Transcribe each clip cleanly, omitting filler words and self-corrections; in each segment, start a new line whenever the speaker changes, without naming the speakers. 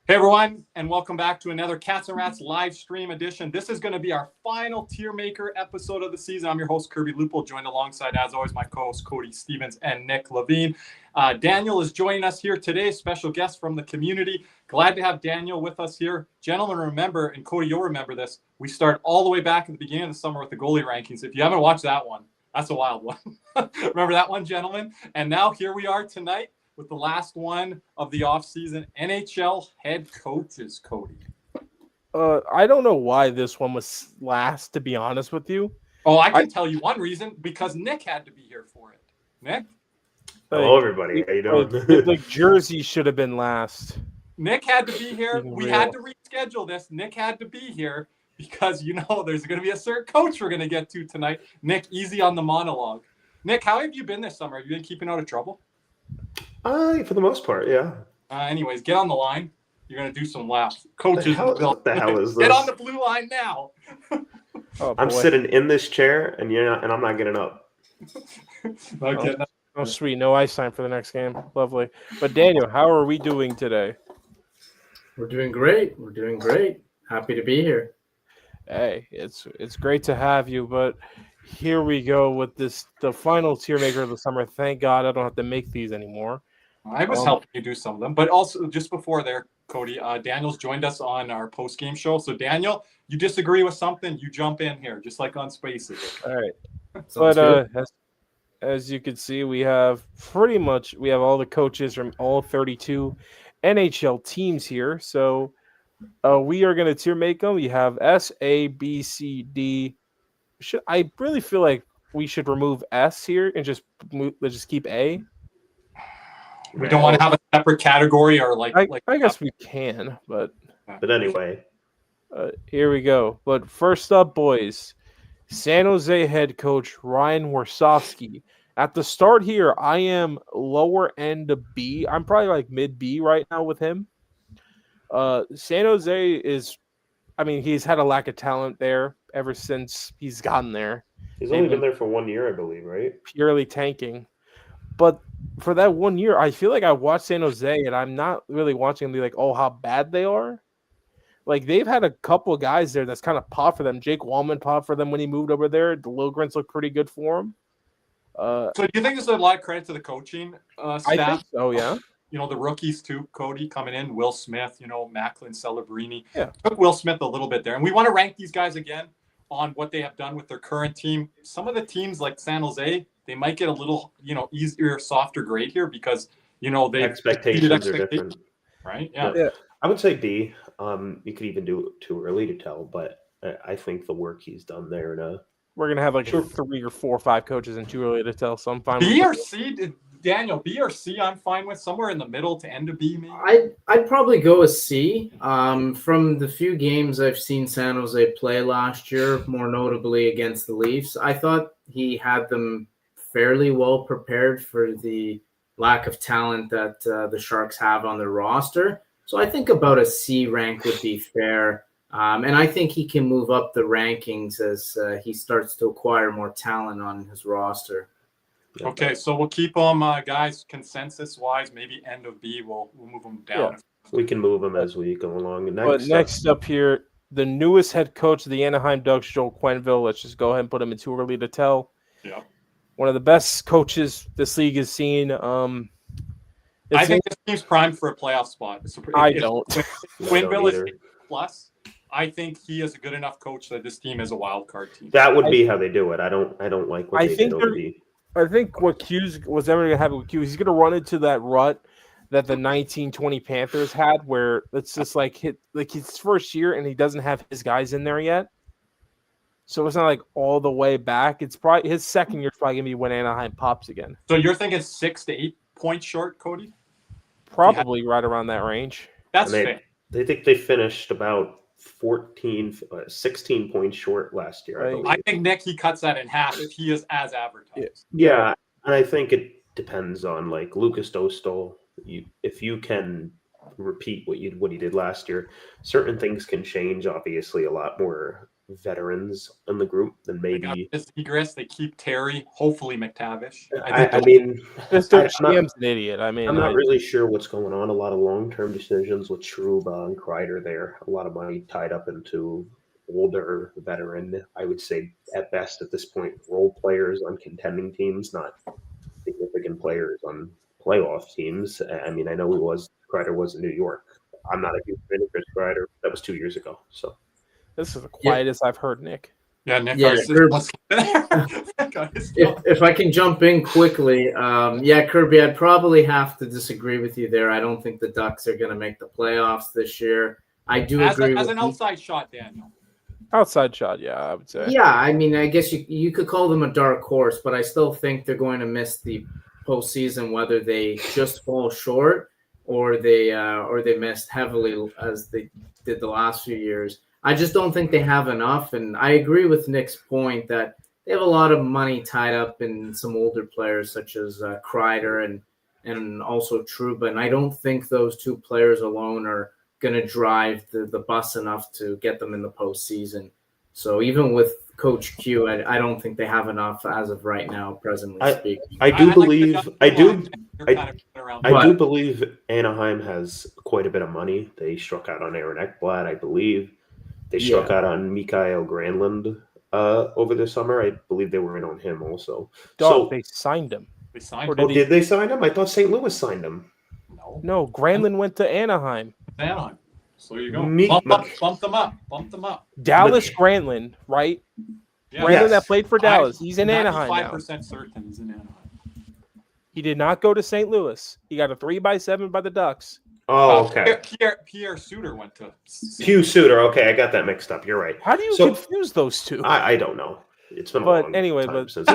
Hey everyone, and welcome back to another Cats and Rats live stream edition. This is going to be our final tier maker episode of the season. I'm your host, Kirby Lupo, joined alongside, as always, my co-host, Cody Stevens and Nick Levine. Daniel is joining us here today, special guest from the community. Glad to have Daniel with us here. Gentlemen, remember, and Cody, you'll remember this, we start all the way back at the beginning of the summer with the goalie rankings. If you haven't watched that one, that's a wild one. Remember that one, gentlemen? And now here we are tonight with the last one of the offseason, NHL Head Coaches, Cody.
I don't know why this one was last, to be honest with you.
Oh, I can tell you one reason, because Nick had to be here for it. Nick?
Hello, everybody. How you doing?
The jersey should have been last.
Nick had to be here. We had to reschedule this. Nick had to be here because, you know, there's going to be a certain coach we're going to get to tonight. Nick, easy on the monologue. Nick, how have you been this summer? Have you been keeping out of trouble?
For the most part, yeah.
Anyways, get on the line. You're going to do some laps. Coaches,
what the hell is this?
Get on the blue line now.
I'm sitting in this chair, and I'm not getting up.
Oh, sweet. No ice time for the next game. Lovely. But, Daniel, how are we doing today?
We're doing great. Happy to be here.
Hey, it's great to have you, but here we go with the final tier maker of the summer. Thank God I don't have to make these anymore.
I was helping you do some of them, but also just before there, Cody, Daniel's joined us on our post-game show. So, Daniel, you disagree with something, you jump in here, just like on Spaces.
All right. But as you can see, we have all the coaches from all 32 NHL teams here. So we are going to tier make them. We have S, A, B, C, D. I really feel like we should remove S here and just keep A.
We don't want to have a separate category or
I guess we can, but
anyway.
Here we go. But first up, boys, San Jose head coach Ryan Warsofsky. At the start here, I am lower end of B. I'm probably like mid B right now with him. San Jose he's had a lack of talent there ever since he's gotten there.
He's only been there for 1 year, I believe, right?
Purely tanking. But for that 1 year, I feel like I watched San Jose, and I'm not really watching them be like, oh, how bad they are. Like, they've had a couple of guys there that's kind of popped for them. Jake Wallman popped for them when he moved over there. The Lilgrens look pretty good for him.
So do you think there's a lot of credit to the coaching staff?
I think so, yeah.
You know, the rookies too, Cody, coming in, Will Smith, Macklin, Celebrini.
Yeah.
Took Will Smith a little bit there. And we want to rank these guys again on what they have done with their current team. Some of the teams like San Jose, they might get a little, easier, softer grade here because, they
expectations are different.
Right? Yeah.
I would say B. You could even do it too early to tell, but I think the work he's done there
we're going to have 3 or 4 or 5 coaches and too early to tell, so I'm fine
with B or C, Daniel, B or C, I'm fine with. Somewhere in the middle to end of B, maybe?
I'd probably go with C. From the few games I've seen San Jose play last year, more notably against the Leafs, I thought he had them fairly well prepared for the lack of talent that the Sharks have on their roster. So I think about a C rank would be fair. And I think he can move up the rankings as he starts to acquire more talent on his roster.
Okay, so we'll keep them, guys, consensus-wise, maybe end of B. We'll move them down.
Yeah. We can move them as we go along.
Next up here, the newest head coach of the Anaheim Ducks, Joel Quenneville. Let's just go ahead and put him in too early to tell.
Yeah.
One of the best coaches this league has seen.
I think this team's primed for a playoff spot.
I don't.
Quenneville is plus. I think he is a good enough coach that this team is a wild card team.
That would be how they do it. I don't like what they did over the.
I think what Hughes was ever going to happen with Hughes, he's going to run into that rut that the 1920 Panthers had, where it's just like his first year and he doesn't have his guys in there yet. So it's not like all the way back. It's probably his second year is probably going to be when Anaheim pops again.
So you're thinking 6 to 8 points short, Cody?
Probably right around that range.
That's fair.
They think they finished about 16 points short last year.
I think Nick, he cuts that in half if he is as advertised.
Yeah, and I think it depends on like Lucas Dostal. If you can repeat what he did last year, certain things can change obviously a lot more veterans in the group, then
They got
maybe.
this egress. They keep Terry. Hopefully McTavish.
I mean,
Mr.
I'm not,
Sham's an idiot. I mean,
I'm not really sure what's going on. A lot of long-term decisions with Trouba and Kreider there. A lot of money tied up into older veteran. I would say at best at this point, role players on contending teams, not significant players on playoff teams. I mean, I know Kreider was in New York. I'm not a huge fan of Chris Kreider. That was 2 years ago. So
this is the quietest I've heard Nick.
Yeah, Nick.
Yeah,
If
if I can jump in quickly, yeah, Kirby, I'd probably have to disagree with you there. I don't think the Ducks are going to make the playoffs this year. I do agree
as
with
an outside shot, Daniel.
Outside shot, yeah, I would say.
Yeah, I mean, I guess you could call them a dark horse, but I still think they're going to miss the postseason, whether they just fall short or they missed heavily as they did the last few years. I just don't think they have enough, and I agree with Nick's point that they have a lot of money tied up in some older players such as Kreider and also Trouba, and I don't think those two players alone are going to drive the bus enough to get them in the postseason. So even with Coach Q, I don't think they have enough as of right now, presently speaking.
I do believe Anaheim has quite a bit of money. They struck out on Aaron Ekblad, I believe. They struck out on Mikael Granlund over the summer. I believe they were in on him also.
They signed him.
They signed
him. Did they sign him? I thought St. Louis signed him.
No, Granlund went to Anaheim.
So there you go. Bump them up.
Dallas Granlund, right?
Yeah.
Granlund that played for Dallas. He's in Anaheim now.
5% certain he's in Anaheim.
He did not go to St. Louis. He got a 3x7 by the Ducks.
Oh, okay.
Pierre Suter went to
Hugh Suter. Okay, I got that mixed up. You're right.
How do you confuse those two?
I don't know. It's been a long time since.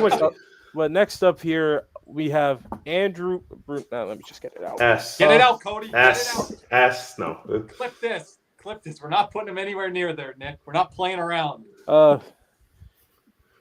But next up here, we have Andrew. Let me just get it out.
Get it out, Cody.
No.
Clip this. We're not putting him anywhere near there, Nick. We're not playing around.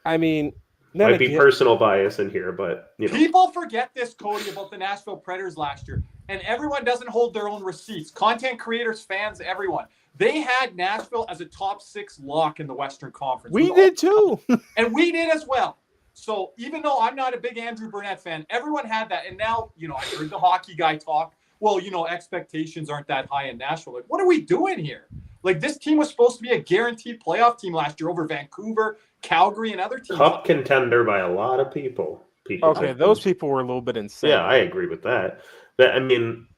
I mean,
might be personal bias in here, but
people forget this, Cody, about the Nashville Predators last year, and everyone doesn't hold their own receipts. Content creators, fans, everyone. They had Nashville as a top 6 lock in the Western Conference.
We did too,
and we did as well. So even though I'm not a big Andrew Burnett fan, everyone had that. And now, I heard the hockey guy talk. Well, expectations aren't that high in Nashville. Like, what are we doing here? Like, this team was supposed to be a guaranteed playoff team last year over Vancouver, Calgary, and other teams.
Cup contender by a lot of people.
Okay, those people were a little bit insane.
Yeah, I agree with that. But, I mean,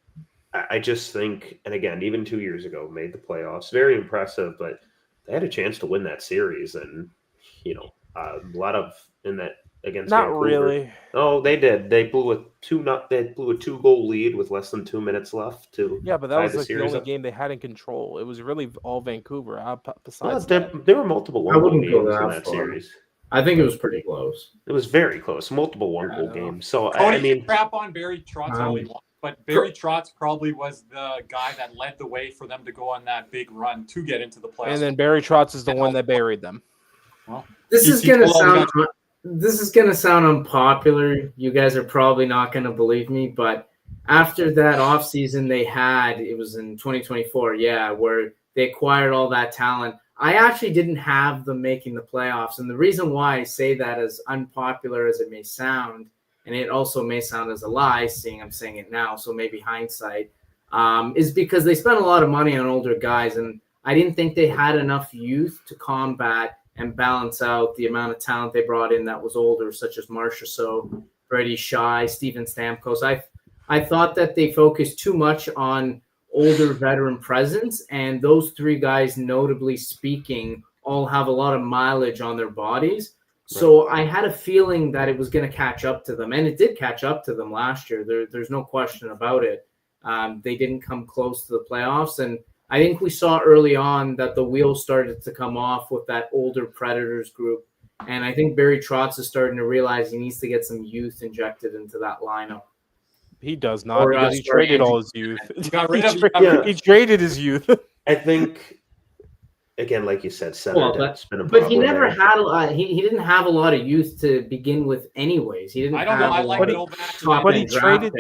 I just think, and again, even 2 years ago, made the playoffs. Very impressive, but they had a chance to win that series. And, a lot of in that against
not
Vancouver.
Really.
Oh, they did. They blew a 2-goal lead with less than 2 minutes left to
but that was the only
up.
game they had in control. It was really all Vancouver. Besides
there were multiple one-goal games in that series.
I think it was pretty close.
It was very close. Multiple one-goal games. So
Cody,
I mean,
crap on Barry Trotz all he wants, but Barry Trotz probably was the guy that led the way for them to go on that big run to get into the playoffs.
And then Barry Trotz is the one that buried them.
Well,
this is gonna sound unpopular. You guys are probably not gonna believe me, but after that offseason they had, it was in 2024, where they acquired all that talent. I actually didn't have them making the playoffs, and the reason why I say that, as unpopular as it may sound, and it also may sound as a lie, seeing I'm saying it now, so maybe hindsight, is because they spent a lot of money on older guys, and I didn't think they had enough youth to combat and balance out the amount of talent they brought in that was older, such as Marchessault, Brady Shai, Steven Stamkos. I thought that they focused too much on older veteran presence, and those three guys, notably speaking, all have a lot of mileage on their bodies. So I had a feeling that it was going to catch up to them, and it did catch up to them last year. There's no question about it. They didn't come close to the playoffs, and I think we saw early on that the wheels started to come off with that older Predators group. And I think Barry Trotz is starting to realize he needs to get some youth injected into that lineup.
He does not, because he traded all his youth. He traded his youth.
I think, again, like you said,
but he never had he didn't have a lot of youth to begin with anyways. He didn't.
I don't know. I like Novak.
But he traded.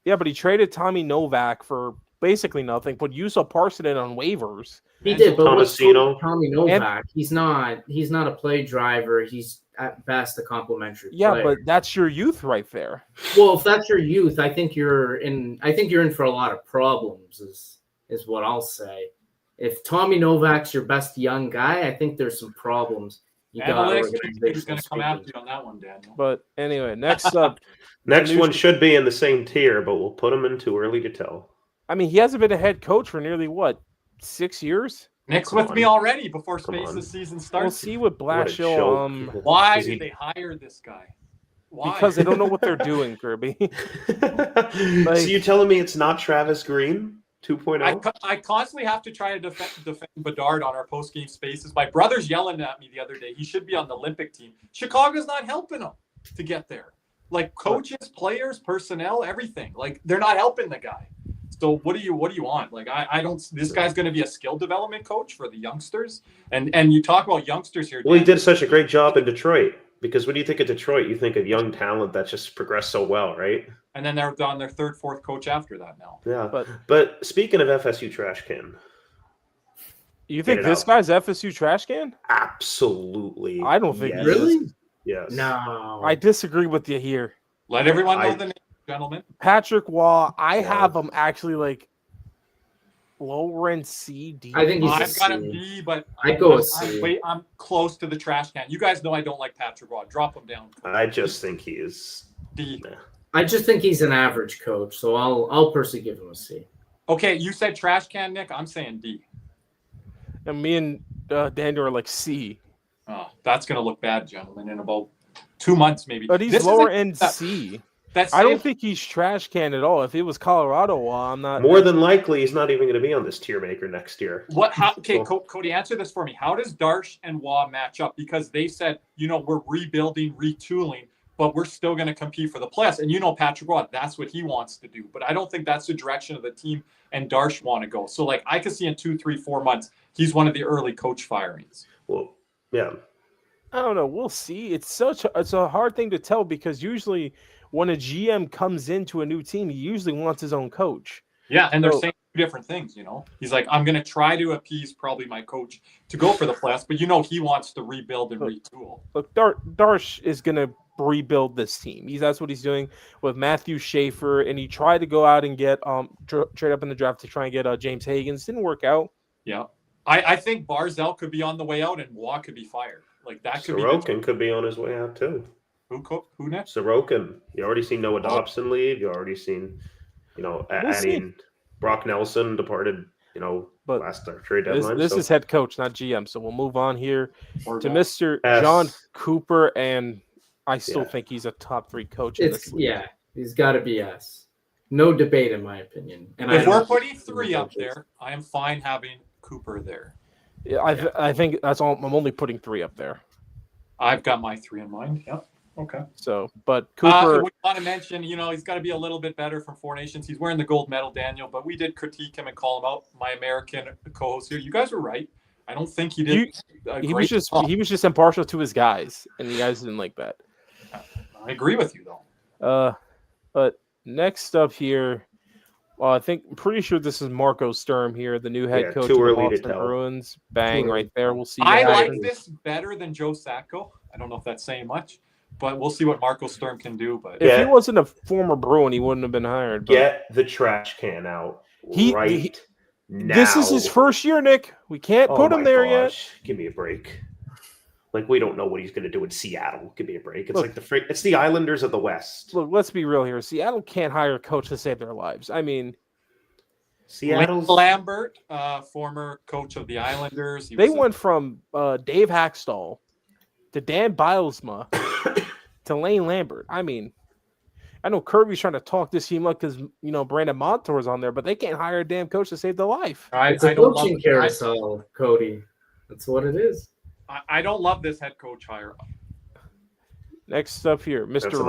Yeah, but he traded Tommy Novak for basically nothing. Put Yusuf Parson on waivers.
He did, but what's
Tomasino.
Tommy Novak? He's not a play driver. He's at best a complimentary player.
But that's your youth right there.
Well, if that's your youth, I think you're in for a lot of problems. Is what I'll say. If Tommy Novak's your best young guy, I think there's some problems.
Analytics is going to come after you on that one, Daniel.
But anyway, next up.
Next one should be in the same tier, but we'll put him in too early to tell.
I mean, he hasn't been a head coach for nearly, 6 years?
Nick's with me already before Space's season starts.
We'll see what Blashill.
Why did they hire this guy? Why?
Because they don't know what they're doing, Kirby.
So you telling me it's not Travis Green 2.0?
I constantly have to try to defend Bedard on our post-game Spaces. My brother's yelling at me the other day. He should be on the Olympic team. Chicago's not helping him to get there. Like coaches, players, personnel, everything. Like they're not helping the guy. So what do you want? Like I don't. This guy's going to be a skill development coach for the youngsters. And you talk about youngsters here.
Well, he did such a great job in Detroit. Because when you think of Detroit, you think of young talent that just progressed so well, right?
And then they're on their third, fourth coach after that now.
Yeah. But speaking of FSU trash can.
You think this guy's FSU trash can?
Absolutely.
I don't think
yes.
Really?
Yes.
No.
I disagree with you here.
Let everyone know the name, gentlemen.
Patrick Waugh, I have him actually lower end C, D.
I think
I've got a B, but
I'd go with C.
I'm close to the trash can. You guys know I don't like Patrick Waugh. Drop him down.
I just think he is
D.
Nah.
I just think he's an average coach, so I'll personally give him a C.
Okay, you said trash can, Nick. I'm saying D.
And me and Daniel are like C.
Oh, that's going to look bad, gentlemen, in about 2 months maybe.
But he's lower end C. I don't think he's trash can at all. If it was Colorado, I'm not.
More than likely, he's not even going to be on this tier maker next year.
Cody, answer this for me. How does Darsh and Waugh match up? Because they said, we're rebuilding, retooling, but we're still going to compete for the playoffs. And Patrick Waugh, that's what he wants to do. But I don't think that's the direction of the team and Darsh want to go. So, I could see in 2, 3, 4 months, he's one of the early coach firings.
Well, yeah.
I don't know. We'll see. It's a hard thing to tell because usually when a GM comes into a new team, he usually wants his own coach.
Yeah, and they're saying two different things, He's like, I'm going to try to appease probably my coach to go for the playoffs, but he wants to rebuild and retool.
Look, Darsh is going to rebuild this team. That's what he's doing with Matthew Schaefer, and he tried to go out and get trade up in the draft to try and get James Higgins. Didn't work out.
Yeah. I think Barzell could be on the way out and Waugh could be fired. That could
Sorokin could be on his way out too.
Who next?
Sorokin. You already seen Noah Dobson leave. You already seen, adding Brock Nelson departed, last trade deadline.
This is head coach, not GM. So we'll move on here to Mr. John Cooper, and I still think he's a top 3 coach in this league.
Yeah, he's got to be S. No debate, in my opinion. And
if we're putting 3 up there, I am fine having Cooper there.
Yeah, I think that's all. I'm only putting 3 up there.
I've got my 3 in mind. Yep. Okay.
So, but Cooper.
We want to mention, he's got to be a little bit better from 4 Nations. He's wearing the gold medal, Daniel, but we did critique him and call him out. My American co-host here. You guys were right. I don't think he did. He was just impartial to his guys, and the guys didn't like that. I agree with you though.
But next up here, I'm pretty sure this is Marco Sturm here, the new head coach of the Boston Bruins. Bang, right there. We'll see.
I like this better than Joe Sacco. I don't know if that's saying much, but we'll see what Marco Sturm can do. But
if he wasn't a former Bruin, he wouldn't have been hired. But
get the trash can out now.
This is his first year, Nick. We can't put him there yet.
Give me a break. We don't know what he's going to do in Seattle. Give me a break. It's it's the Islanders of the West.
Look, let's be real here. Seattle can't hire a coach to save their lives. I mean,
Seattle's
Lambert, former coach of the Islanders.
They went from Dave Haxtell to Dan Bilesma to Lane Lambert. I mean, I know Kirby's trying to talk this team up because Brandon Montour's on there, but they can't hire a damn coach to save their life.
It's a coaching carousel, Cody. That's what it is.
I don't love this head coach hire.
Next up here, Mr.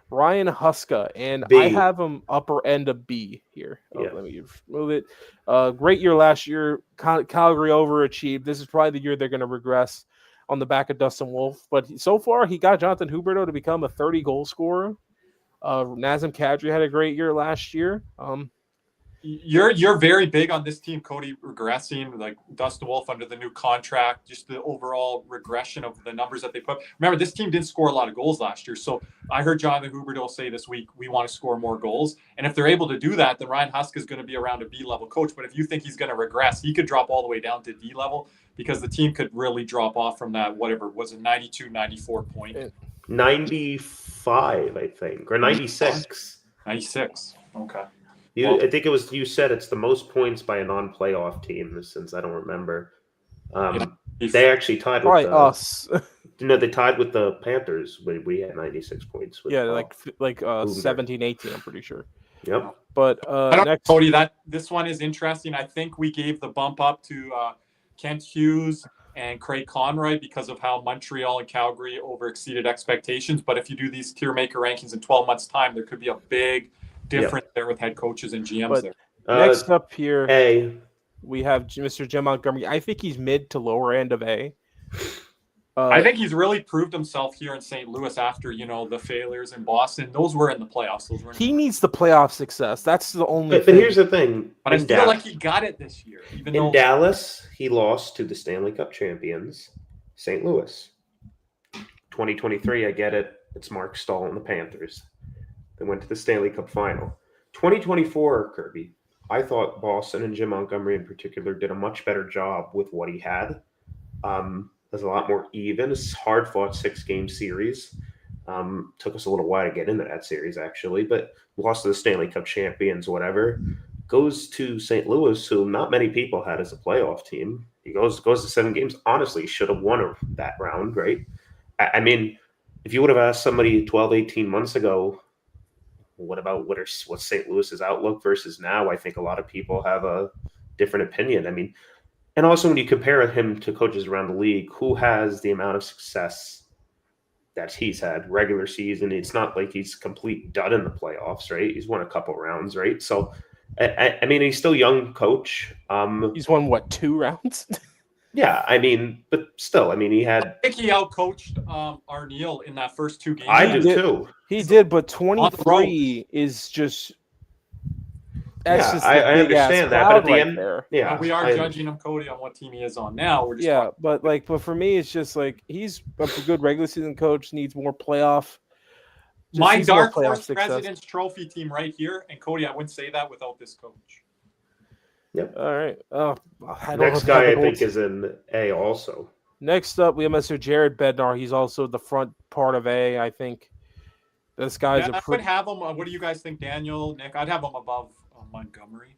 Ryan Huska, and
B.
I have him upper end of B here. Let me move it. Great year last year. Calgary overachieved. This is probably the year they're going to regress on the back of Dustin Wolf. But so far, he got Jonathan Huberdeau to become a 30-goal scorer. Nazem Kadri had a great year last year.
You're very big on this team, Cody, regressing, like Dustin Wolf under the new contract, just the overall regression of the numbers that they put. Remember, this team didn't score a lot of goals last year. So I heard Jonathan Huberdeau say this week, we want to score more goals. And if they're able to do that, then Ryan Huska is going to be around a B-level coach. But if you think he's going to regress, he could drop all the way down to D level because the team could really drop off from that, whatever, was it 92, 94 point?
95, I think, or 96.
96. Okay.
I think it was you said it's the most points by a non-playoff team since I don't remember. They actually tied with
us.
They tied with the Panthers. We had 96 points. With,
17, 18, I'm pretty sure.
Yep.
But next,
Cody, this one is interesting. I think we gave the bump up to Kent Hughes and Craig Conroy because of how Montreal and Calgary overexceeded expectations. But if you do these tier maker rankings in 12 months' time, there could be a big difference there with head coaches and GMs there.
Next up here,
A.
We have Mr. Jim Montgomery. I think he's mid to lower end of A.
I think he's really proved himself here in St. Louis after, the failures in Boston. Those were in the playoffs.
He needs the playoff success. That's the only
thing. But here's the thing.
But I feel like he got it this year.
In Dallas, he lost to the Stanley Cup champions, St. Louis. 2023, I get it. It's Mark Stahl and the Panthers. They went to the Stanley Cup final. 2024, Kirby, I thought Boston and Jim Montgomery in particular did a much better job with what he had. There's a lot more even. It's hard-fought 6-game series. Took us a little while to get into that series, actually, but lost to the Stanley Cup champions, whatever. Goes to St. Louis, who not many people had as a playoff team. He goes to 7 games. Honestly, should have won that round, right? I mean, if you would have asked somebody 12, 18 months ago, what's St. Louis's outlook versus now, I think a lot of people have a different opinion. I mean, and also when you compare him to coaches around the league, who has the amount of success that he's had regular season, it's not like he's complete dud in the playoffs, right? He's won a couple rounds, right? So, I mean, he's still a young coach.
He's won, 2 rounds?
Yeah, I mean, but still, I mean, he had.
I think he outcoached Arneal in that first 2 games.
I do too.
He did, but 23 is just.
That's I understand that, but at the end,
yeah, we are judging him, Cody, on what team he is on now. We're just
but for me, it's just like he's a good regular season coach. Needs more playoff.
My dark horse President's Trophy team right here, and Cody, I wouldn't say that without this coach.
Yep.
All right.
Next guy I think is in A also.
Next up, we have Mr. Jared Bednar. He's also the front part of A, I think. This guy's
I would have him. What do you guys think, Daniel, Nick? I'd have him above Montgomery.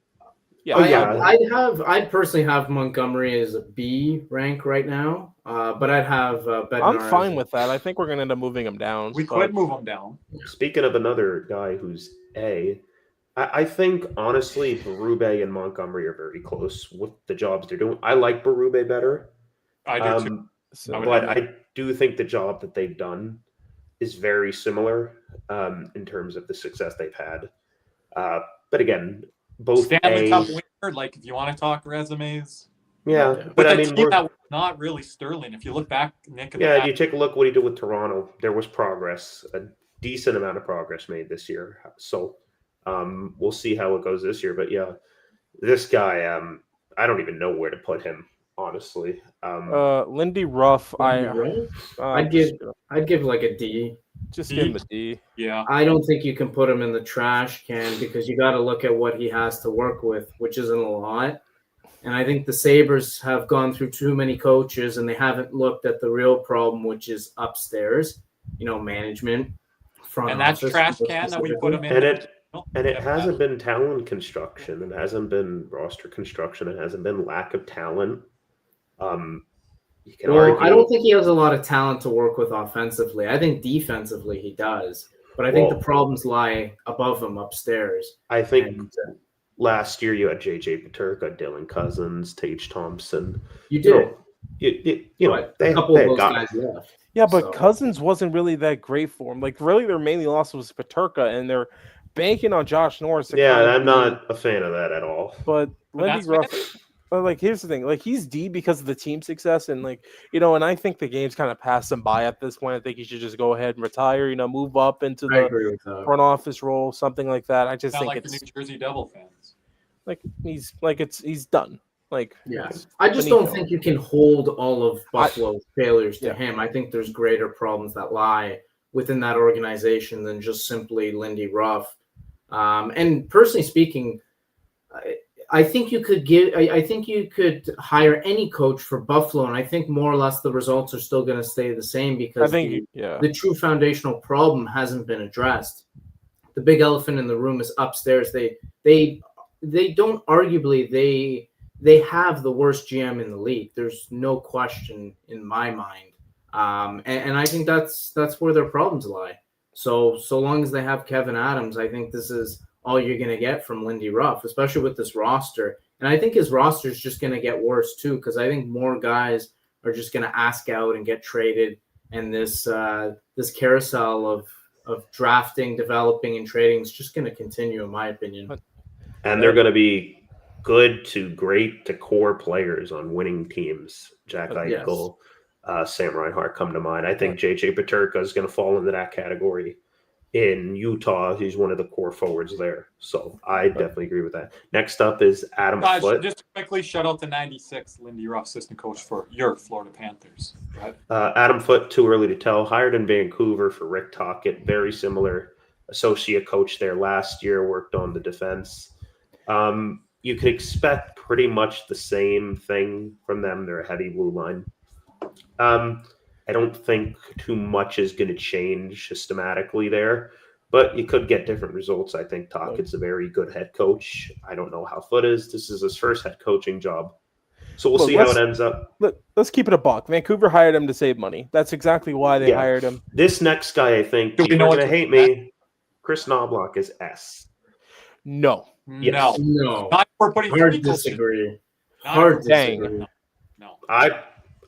Yeah,
I'd personally have Montgomery as a B rank right now, but I'd have Bednar.
I'm fine with that. I think we're going to end up moving him down.
We could move him down.
Speaking of another guy who's A, I think, honestly, Berube and Montgomery are very close with the jobs they're doing. I like Berube better.
I do too.
But I do think the job that they've done is very similar in terms of the success they've had. But again, both
Stanley Cup winner, like if you want to talk resumes.
Yeah.
But I mean, that was not really sterling. If you look back, Nick.
You take a look what he did with Toronto. There was progress, a decent amount of progress made this year. So we'll see how it goes this year. But yeah, this guy, I don't even know where to put him, honestly.
Lindy Ruff,
I'd give like a D.
Just give him a D.
Yeah.
I don't think you can put him in the trash can because you got to look at what he has to work with, which isn't a lot. And I think the Sabres have gone through too many coaches and they haven't looked at the real problem, which is upstairs, management.
And that's trash can that we put him in.
And it hasn't been talent construction. It hasn't been roster construction. It hasn't been lack of talent.
I don't think he has a lot of talent to work with offensively. I think defensively he does. But I think the problems lie above him upstairs.
I think last year you had J.J. Peterka, Dylan Cousins, Tage Thompson.
You did.
A
couple of those guys left.
Yeah, but Cousins wasn't really that great for him. Like, really, their mainly loss was Peterka, and they're banking on Josh Norris.
I'm not a fan of that at all.
But Lindy Ruff... But here's the thing, he's D because of the team success, and and I think the game's kind of passed him by at this point. I think he should just go ahead and retire, move up into the front office role, something like that. I just think
it's the New Jersey Devil fans.
Like he's done. Like
Yes. I just
finito.
don't think you can hold all of Buffalo's failures to
yeah.
him. I think there's greater problems that lie within that organization than just simply Lindy Ruff. And personally speaking, I think you could hire any coach for Buffalo, and I think more or less the results are still going to stay the same because the true foundational problem hasn't been addressed. The big elephant in the room is upstairs. They don't arguably they have the worst GM in the league. There's no question in my mind, and I think that's where their problems lie. So long as they have Kevin Adams, I think this is all you're going to get from Lindy Ruff, especially with this roster. And I think his roster is just going to get worse too, because I think more guys are just going to ask out and get traded, and this carousel of drafting, developing, and trading is just going to continue, in my opinion.
And they're going to be good to great to core players on winning teams. Jack Eichel, Sam Reinhart come to mind. I think JJ Peterka is going to fall into that category. In Utah, he's one of the core forwards there. So I definitely agree with that. Next up is Adam Foote.
Just quickly, shout out to 96, Lindy Ruff, assistant coach for your Florida Panthers. Right?
Adam Foote, too early to tell. Hired in Vancouver for Rick Tocchet. Very similar associate coach there last year. Worked on the defense. You could expect pretty much the same thing from them. They're a heavy blue line. I don't think too much is going to change systematically there, but you could get different results. I think Tocchet's a very good head coach. I don't know how Foote is. This is his first head coaching job. So we'll see how it ends up.
Let's keep it a buck. Vancouver hired him to save money. That's exactly why they hired him.
This next guy, I think, you're going to hate me. Chris Knobloch is S.
No.
Yes.
No.
Not for putting
Hard disagree. Hard disagree.
No.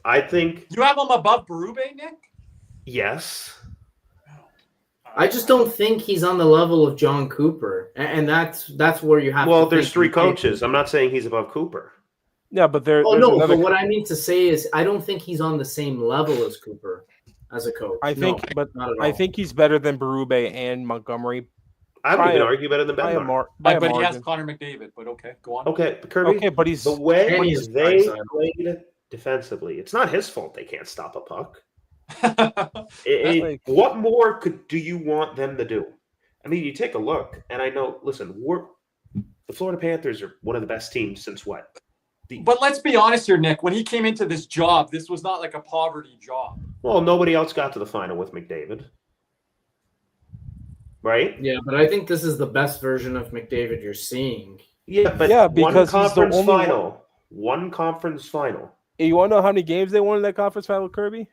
I think
you have him above Berube, Nick.
Yes.
I just don't think he's on the level of John Cooper, and that's where you have.
Well, there's three coaches. I'm not saying he's above Cooper.
Yeah, but there's
but what I mean to say is, I don't think he's on the same level as Cooper as a coach.
I think he's better than Berube and Montgomery.
I would even argue better than Ben.
But he has Connor McDavid. But okay, go on.
Okay, Kirby.
Okay, but he's
the way they played defensively. It's not his fault they can't stop a puck. What more do you want them to do? I mean, you take a look, and I know. Listen, the Florida Panthers are one of the best teams since what?
But let's be honest here, Nick. When he came into this job, this was not like a poverty job.
Well, nobody else got to the final with McDavid. Right?
Yeah, but I think this is the best version of McDavid you're seeing.
Yeah, but because he's the only final. One conference final.
You want to know how many games they won in that conference final, Kirby?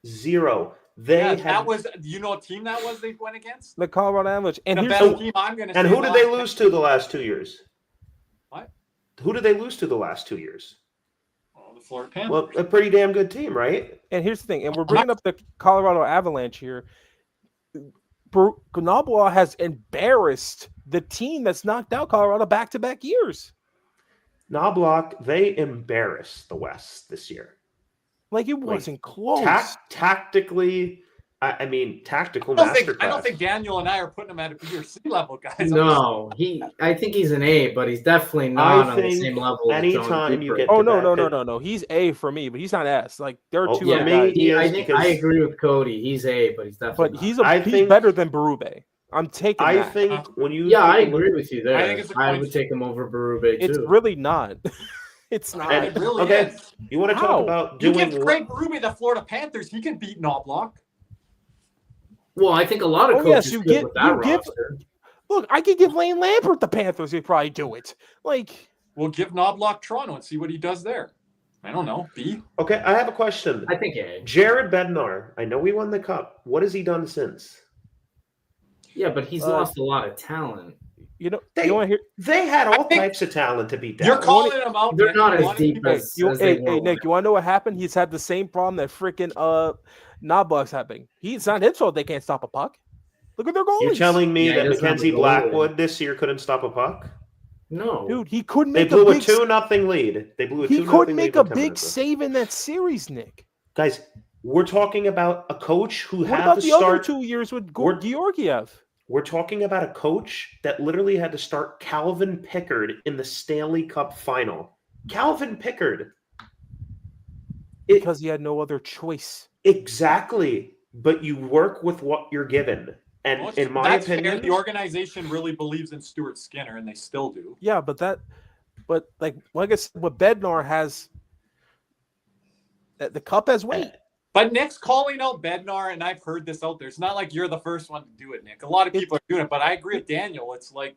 0.
That was a team that was they went against?
The Colorado Avalanche. And
the best team I'm going to say.
And who did they lose to the last 2 years?
What?
Who did they lose to the last 2 years?
Oh, the Florida Panthers.
Well, a pretty damn good team, right?
And here's the thing, and we're bringing up the Colorado Avalanche here. Knobloch has embarrassed the team that's knocked out Colorado back-to-back years.
Knobloch, they embarrassed the West this year.
Like, it wasn't close.
Tactically, tactical masterclass.
I don't think Daniel and I are putting him at a B or C level, guys.
No, I think he's an A, but he's definitely not on the same level.
Anytime you get
no. He's A for me, but he's not S. Like, there are two guys.
I agree with Cody. He's A, but he's definitely.
But he's better than Berube. I'm taking that.
I think when you.
Yeah, I agree with you there.
I
would take him over Berube too.
It's really not. It's not.
It really is.
You want to talk about doing?
You give Craig Berube the Florida Panthers, he can beat Knobloch.
Well, I think a lot of coaches with that roster.
Look, I could give Lane Lambert the Panthers. He'd probably do it. Like,
we'll give Knobloch Toronto and see what he does there. I don't know. B.
Okay, I have a question.
I think A.
Jared Bednar. I know we won the cup. What has he done since?
Yeah, but he's lost a lot of talent.
You want to hear?
They had all types of talent to beat down.
You're calling them out.
They're not as deep as
Hey, Nick, you want to know what happened? He's had the same problem that freaking Knobloch's having. It's not his fault they can't stop a puck. Look at their goalies.
You're telling me that Mackenzie Blackwood this year couldn't stop a puck?
No,
dude, he couldn't
make. They blew a 2-0 lead.
He couldn't make a big save in that series, Nick.
Guys, we're talking about a coach who
had
to start.
Other 2 years with Georgiev?
We're talking about a coach that literally had to start Calvin Pickard in the Stanley Cup final. Calvin Pickard.
Because he had no other choice.
Exactly. But you work with what you're given. And in my opinion,
fair. The organization really believes in Stuart Skinner, and they still do.
Yeah, but like I said, what Bednar has, the cup has weight.
But Nick's calling out Bednar, and I've heard this out there. It's not like you're the first one to do it, Nick. A lot of people are doing it, but I agree with Daniel. It's like,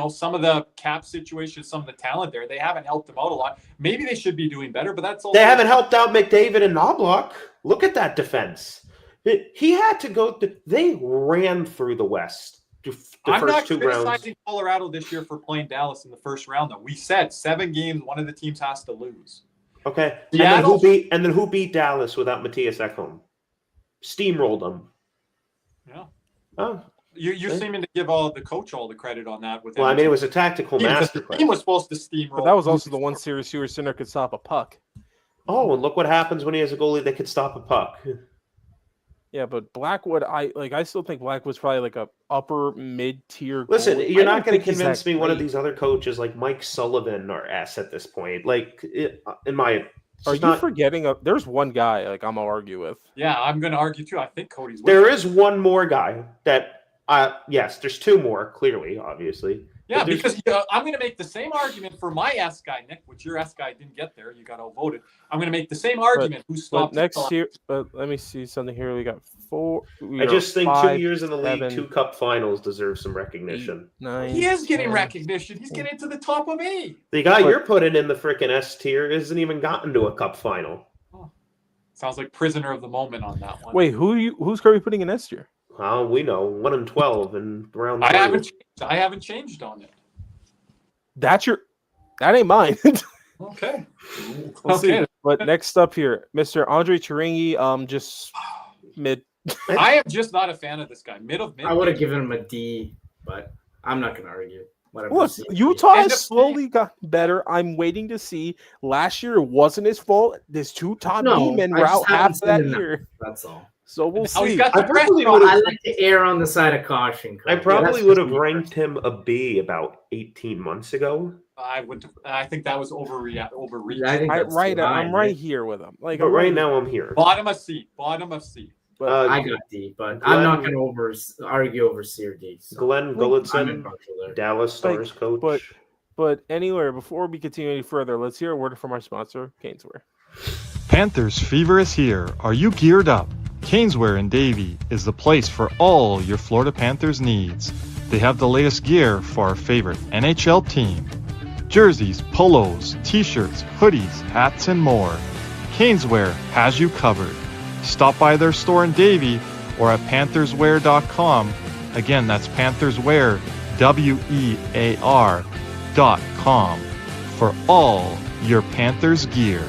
some of the cap situations, some of the talent there, they haven't helped them out a lot. Maybe they should be doing better, but that's all.
They haven't helped out McDavid and Knobloch. Look at that defense. He had to go. They ran through the West.
I'm not criticizing Colorado this year for playing Dallas in the first round, though. We said 7 games, one of the teams has to lose.
Okay. And then who beat Dallas without Matthias Ekholm? Steamrolled them.
Yeah.
Oh.
You're seeming to give the coach all the credit on that.
It was a tactical masterclass.
The team was supposed to steamroll.
But that was also the one series Stuart Skinner could stop a puck.
Oh, and look what happens when he has a goalie that could stop a puck.
Yeah, but Blackwood, I still think Blackwood's probably like a upper mid-tier.
Listen,
goalie.
you're not going to convince me one of these other coaches like Mike Sullivan are S at this point. Like, in my,
are you forgetting? There's one guy like I'm gonna argue with.
Yeah, I'm gonna argue too. I think Cody's.
There is one more guy that. Yes, there's 2 more. Clearly, obviously.
Yeah, because I'm going to make the same argument for my S guy, Nick, which your S guy didn't get there. You got outvoted. I'm going to make the same argument. Who stopped
next year? But let me see something here. We got 4.
I just think 2 years in the league, 2 cup finals deserve some recognition.
8, 9,
he is getting
10,
recognition. He's getting to the top of A.
The guy you're putting in the freaking S tier isn't even gotten to a cup final.
Oh. Sounds like prisoner of the moment on that one.
Wait, who's Kirby putting in S tier?
Well, we know 1 and 12 in round 2.
I haven't changed on it.
That ain't mine.
Okay.
We'll see. But next up here, Mr. Andre Chiringi, just mid.
I am just not a fan of this guy. Mid.
I would have given him a D, but I'm not going to argue.
Look, Utah has slowly gotten better. I'm waiting to see. Last year, it wasn't his fault. His 2 top D-men were out half that year.
That's all.
So we'll see.
I like to err on the side of caution.
I probably would have ranked him a B about 18 months ago.
I think that was overreach.
I'm right here with him.
But right now I'm here.
Bottom of C.
But
I got D, but I'm not going to argue over C or D. So.
Glenn Gulletson, Dallas Stars coach.
But anyway, before we continue any further, let's hear a word from our sponsor, Caneswear.
Panthers fever is here. Are you geared up? Caneswear in Davie is the place for all your Florida Panthers needs. They have the latest gear for our favorite NHL team. Jerseys, polos, t-shirts, hoodies, hats, and more. Caneswear has you covered. Stop by their store in Davie or at pantherswear.com. Again, that's pantherswear, WEAR.com for all your Panthers gear.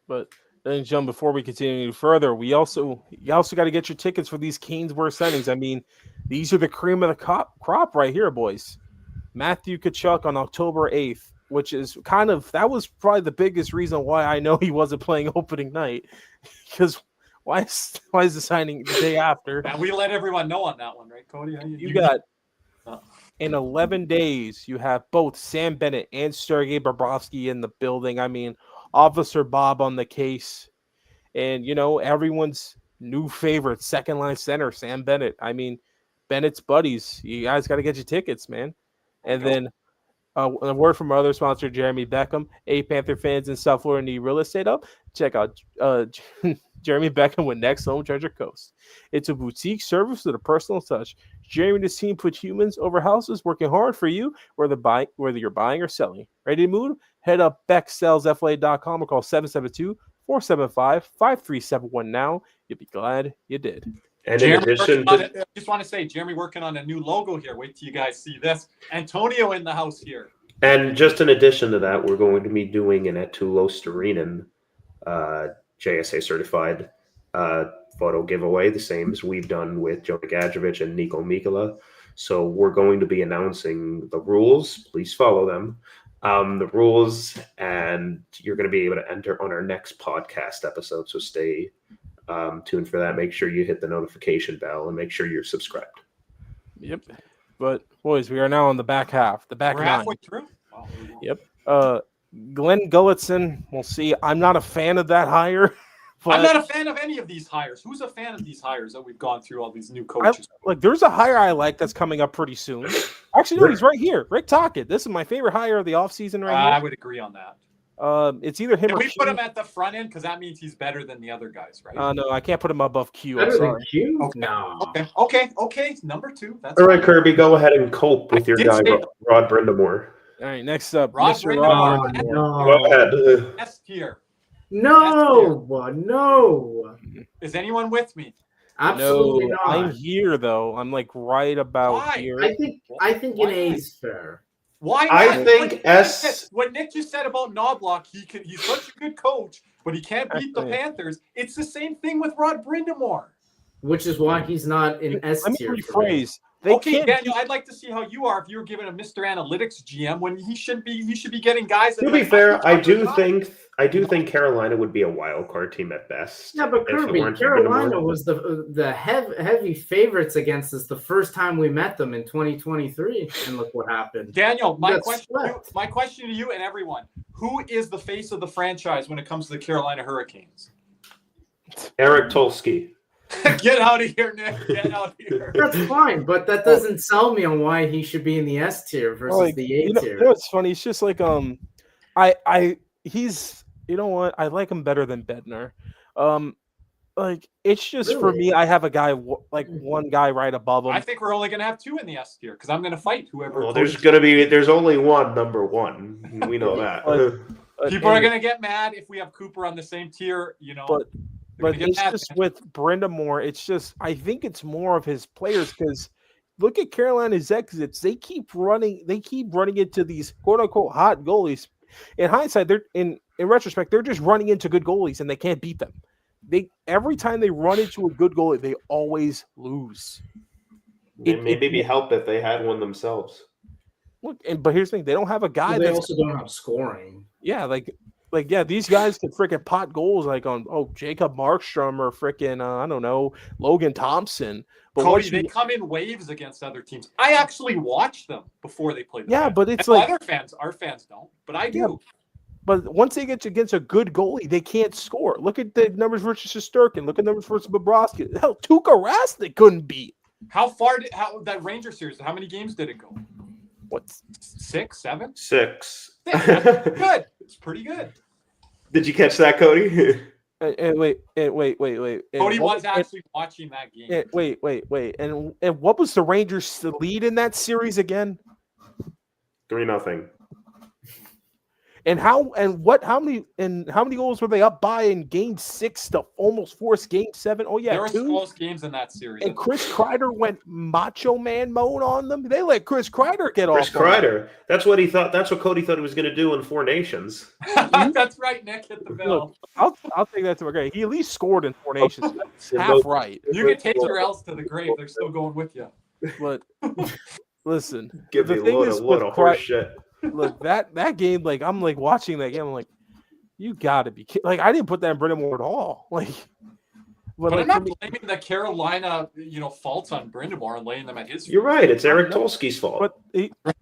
But ladies and gentlemen, before we continue further, you also got to get your tickets for these Caneswear signings. I mean, these are the cream of the crop right here, boys. Matthew Tkachuk on October 8th, which is that was probably the biggest reason why I know he wasn't playing opening night. Because why is the signing the day after?
And we let everyone know on that one, right, Cody?
You got in 11 days, you have both Sam Bennett and Sergei Bobrovsky in the building. I mean, Officer Bob on the case. And, everyone's new favorite second-line center, Sam Bennett. I mean, Bennett's buddies. You guys got to get your tickets, man. And then a word from our other sponsor, Jeremy Beckham. Panther fans in South Florida need real estate up. Check out Jeremy Beckham with Next Home Treasure Coast. It's a boutique service with a personal touch. Jeremy and his team put humans over houses, working hard for you, whether you're buying or selling. Ready to move? Head up BeckSellsFLA.com or call 772-475-5371 now. You'll be glad you did.
And in addition,
I just want to say, Jeremy working on a new logo here. Wait till you guys see this. Antonio in the house here.
And just in addition to that, we're going to be doing an Etulo Starinen JSA certified photo giveaway, the same as we've done with Joe Gadjevich and Nico Mikula. So we're going to be announcing the rules. Please follow them. The rules, and you're going to be able to enter on our next podcast episode. So stay tuned for that. Make sure you hit the notification bell and make sure you're subscribed.
Yep. But boys, we are now on the back half. The back
We're
nine.
halfway through. Wow.
Yep. Glenn Gulletson. We'll see. I'm not a fan of that hire.
I'm not a fan of any of these hires. Who's a fan of these hires that we've gone through all these new coaches?
There's a hire I like that's coming up pretty soon. Actually, no, he's right here. Rick Tocchet. This is my favorite hire of the offseason right here.
I would agree on that.
It's either him
Can
or
we
Q.
put him at the front end? Because that means he's better than the other guys, right?
No, I can't put him above Q. I'm
Better than
sorry.
Q?
Okay.
No.
Okay. Number 2. That's
All right,
fine.
Kirby, go ahead and cope with your guy, Rod Brindamore.
All right, next up,
Rod
Mr.
Brindamore.
Rod Brindamore.
Go ahead.
S tier.
No.
Is anyone with me?
Absolutely
No,
not.
I'm here though. I'm like right about
Why?
here.
I think an A is fair.
Why not?
I think
What Nick just said about Knobloch, he's such a good coach, but he can't beat the Panthers. It's the same thing with Rod Brindamore.
Which is why he's not in S
Let me
tier.
rephrase.
Daniel, I'd like to see how you are if you were given a Mr. Analytics GM when he should be getting guys.
To be fair, I do think Carolina would be a wild card team at best.
Yeah, but
if it
Kirby,
weren't for
Carolina
Brindamore.
was the heavy favorites against us the first time we met them in 2023, and look what happened.
Daniel, my
That's
question to you and everyone: who is the face of the franchise when it comes to the Carolina Hurricanes?
Eric Tolsky.
Get out of here, Nick. Get out of here.
That's fine, but that doesn't sell me on why he should be in the S tier versus the A tier.
You know what's funny? It's just like he's you know what? I like him better than Bednar. It's just for me. I have a guy one guy right above him.
I think we're only going to have 2 in the S tier because I'm going to fight whoever.
Well, there's only one number 1. We know that.
People are going to get mad if we have Cooper on the same tier.
But it's just with Brindamore, it's just I think it's more of his players because look at Carolina's exits. They keep running into these quote unquote hot goalies. In hindsight, in retrospect, they're just running into good goalies and they can't beat them. Every time they run into a good goalie, they always lose.
It maybe help if they had one themselves.
Look, but here's the thing: they don't have a guy.
They also don't have scoring.
Yeah, these guys can freaking pot goals on Jacob Markstrom or freaking I don't know, Logan Thompson. But
Cody, they come in waves against other teams. I actually watch them before they play.
But it's
our fans don't, but I do. Yeah.
But once they get against a good goalie, they can't score. Look at the numbers versus Shesterkin. Look at the numbers versus Bobrovsky. Hell, Tuukka Rask they couldn't beat.
How far that Ranger series? How many games did it go?
What?
6, 7?
6.
Good. It's pretty good.
Did you catch that, Cody?
Wait.
Cody was actually watching that game.
Wait. And what was the Rangers' lead in that series again?
3-0.
And how many goals were they up by in game 6 to almost force game 7? Oh yeah,
there were close games in that series.
And Chris Kreider went macho man mode on them. They let Chris Kreider get off.
Chris Kreider. That's what he thought. That's what Cody thought he was going to do in 4 Nations.
That's right. Nick hit the bell.
Look, I'll take that to a great. He at least scored in 4 Nations. Half right.
You can take your L's to the grave. They're still going with you.
But listen,
give me a load of horse shit.
Look, that game, I'm watching that game. I'm like, you gotta be kidding. I didn't put that in Brindamore at all.
But I'm not blaming the Carolina, faults on Brindamore and laying them at his feet.
You're right. It's Eric Tolsky's fault.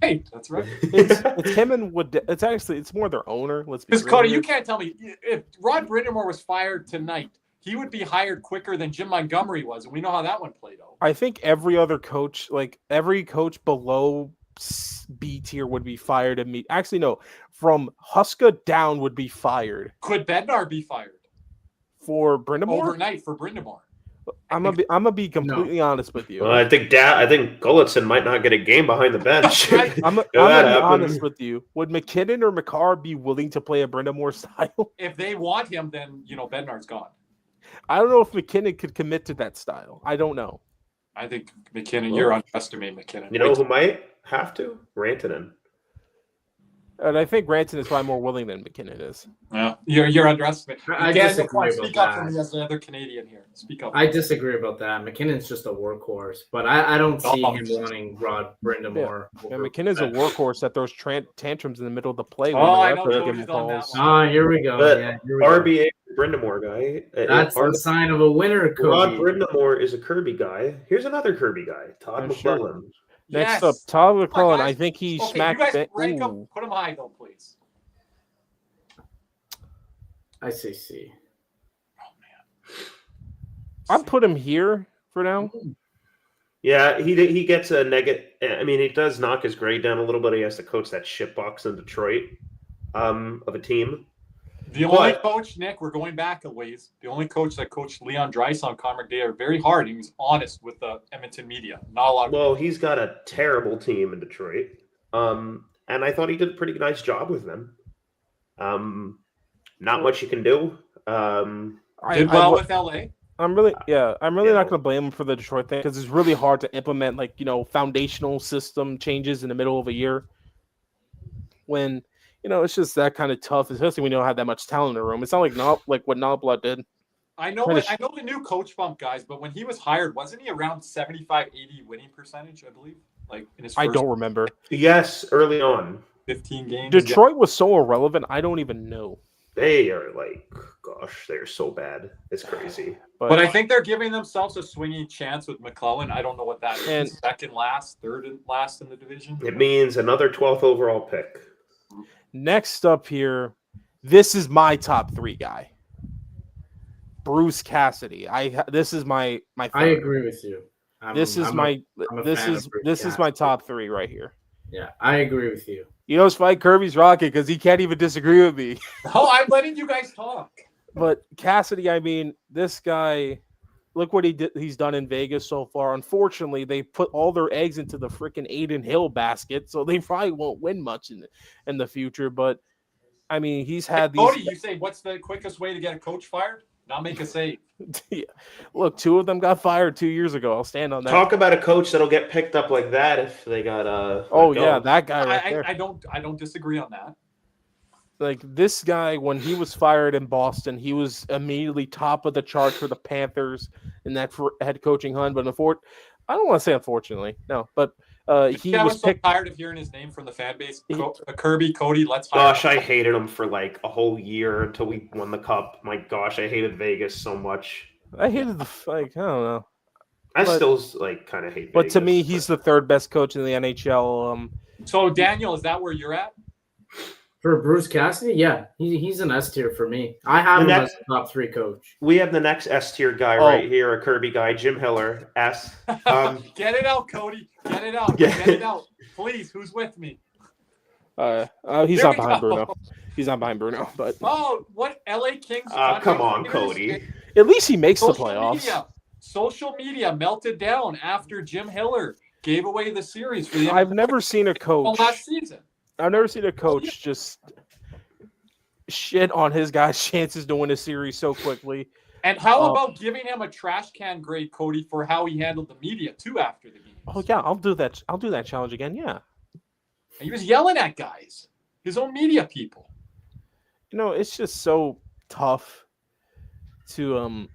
Right. That's right.
It's him and Wood. It's more their owner. Let's be.
Because Cody, you can't tell me if Rod Brindamore was fired tonight, he would be hired quicker than Jim Montgomery was, and we know how that one played out.
I think every other coach, every coach below B tier would be fired immediately. Actually, no. From Huska down would be fired.
Could Bednar be fired
for Brindamore
overnight for Brindamore?
I'm gonna be completely honest with you.
Well, I think Gulletson might not get a game behind the bench.
I'm gonna be honest with you. Would McKinnon or McCarr be willing to play a Brindamore style?
If they want him, then Bednar's gone.
I don't know if McKinnon could commit to that style. I don't know.
I think McKinnon. You're underestimating McKinnon.
You know who might have to? Rantanen.
And I think Rantanen is probably more willing than McKinnon is.
Yeah, you're underestimating.
I disagree about
Speak up for me as another Canadian here. Speak up.
I disagree about that. McKinnon's just a workhorse, but I don't see him wanting Rod Brindamore.
Yeah, McKinnon's a workhorse that throws tantrums in the middle of the play.
I know.
Here we go.
But
yeah, here we
RBA Brindamore guy.
That's the sign of a winner,
Rod
Cody.
Brindamore is a Kirby guy. Here's another Kirby guy, Todd
I'm sure.
McClellan.
Next
Yes.
up, Todd
Come on,
McClellan.
guys.
I think he
Okay,
smacked.
you guys rank them.
Ooh.
Put them high, though, please.
I say C.
I'd put him here for now.
Yeah, he gets a negative. I mean, he does knock his grade down a little bit. He has to coach that shitbox in Detroit of a team.
The only coach, Nick, we're going back a ways. The only coach that coached Leon Draisaitl and Connor McDavid very hard. He was honest with the Edmonton media. Not a lot.
Well, he's got a terrible team in Detroit, and I thought he did a pretty nice job with them. Not much you can do.
Did well with LA.
I'm really not going to blame him for the Detroit thing because it's really hard to implement foundational system changes in the middle of a year when it's just that kind of tough, especially when you don't have that much talent in the room. It's not like what Noblat did.
I know the new coach bump, guys, but when he was hired, wasn't he around 75-80 winning percentage, I believe? Like in his first
I don't remember.
Yes, early on.
15 games.
Detroit was so irrelevant, I don't even know.
They are they're so bad. It's crazy.
But I think they're giving themselves a swinging chance with McClellan. I don't know what that is. Second last, third last in the division.
It means another 12th overall pick.
Next up here, this is my top 3 guy. Bruce Cassidy. This is my third.
I agree with you.
This is my top 3 right here.
Yeah, I agree with you.
It's funny, Kirby's rocking because he can't even disagree with me.
Oh, I'm letting you guys talk.
But Cassidy, I mean, this guy, look what he's done in Vegas so far. Unfortunately, they put all their eggs into the freaking Aiden Hill basket, so they probably won't win much in the future. But I mean, he's had these.
Cody, you say what's the quickest way to get a coach fired? Not make a save.
Yeah. Look, 2 of them got fired 2 years ago. I'll stand on that.
Talk about a coach that'll get picked up like that if they got
that guy right there.
I don't disagree on that.
Like this guy, when he was fired in Boston, he was immediately top of the chart for the Panthers in that head coaching hunt. But I don't want to say unfortunately, no, but he was
so tired of hearing his name from the fan base. Kirby, Cody, let's hire
Gosh, I hated him for like a whole year until we won the cup. My gosh, I hated Vegas so much.
I hated I don't know.
I still kind of hate
But
Vegas,
to me, he's the 3rd best coach in the NHL.
So Daniel, is that where you're at?
For Bruce Cassidy, yeah, he's an S tier for me. I have him as a top 3 coach.
We have the next S tier guy right here, a Kirby guy, Jim Hiller, S.
Get it out, Cody. Get it out. Get it out. Please, who's with me?
He's not behind Bruno. He's not behind Bruno, but
what LA Kings?
Come on, Cody.
At least he makes the playoffs.
Social media melted down after Jim Hiller gave away the series for the.
I've never seen a coach
last season.
I've never seen a coach just shit on his guys' chances to win a series so quickly.
And how about giving him a trash can grade, Cody, for how he handled the media too after the game?
Oh yeah, I'll do that. I'll do that challenge again. Yeah.
And he was yelling at guys, his own media people.
It's just so tough to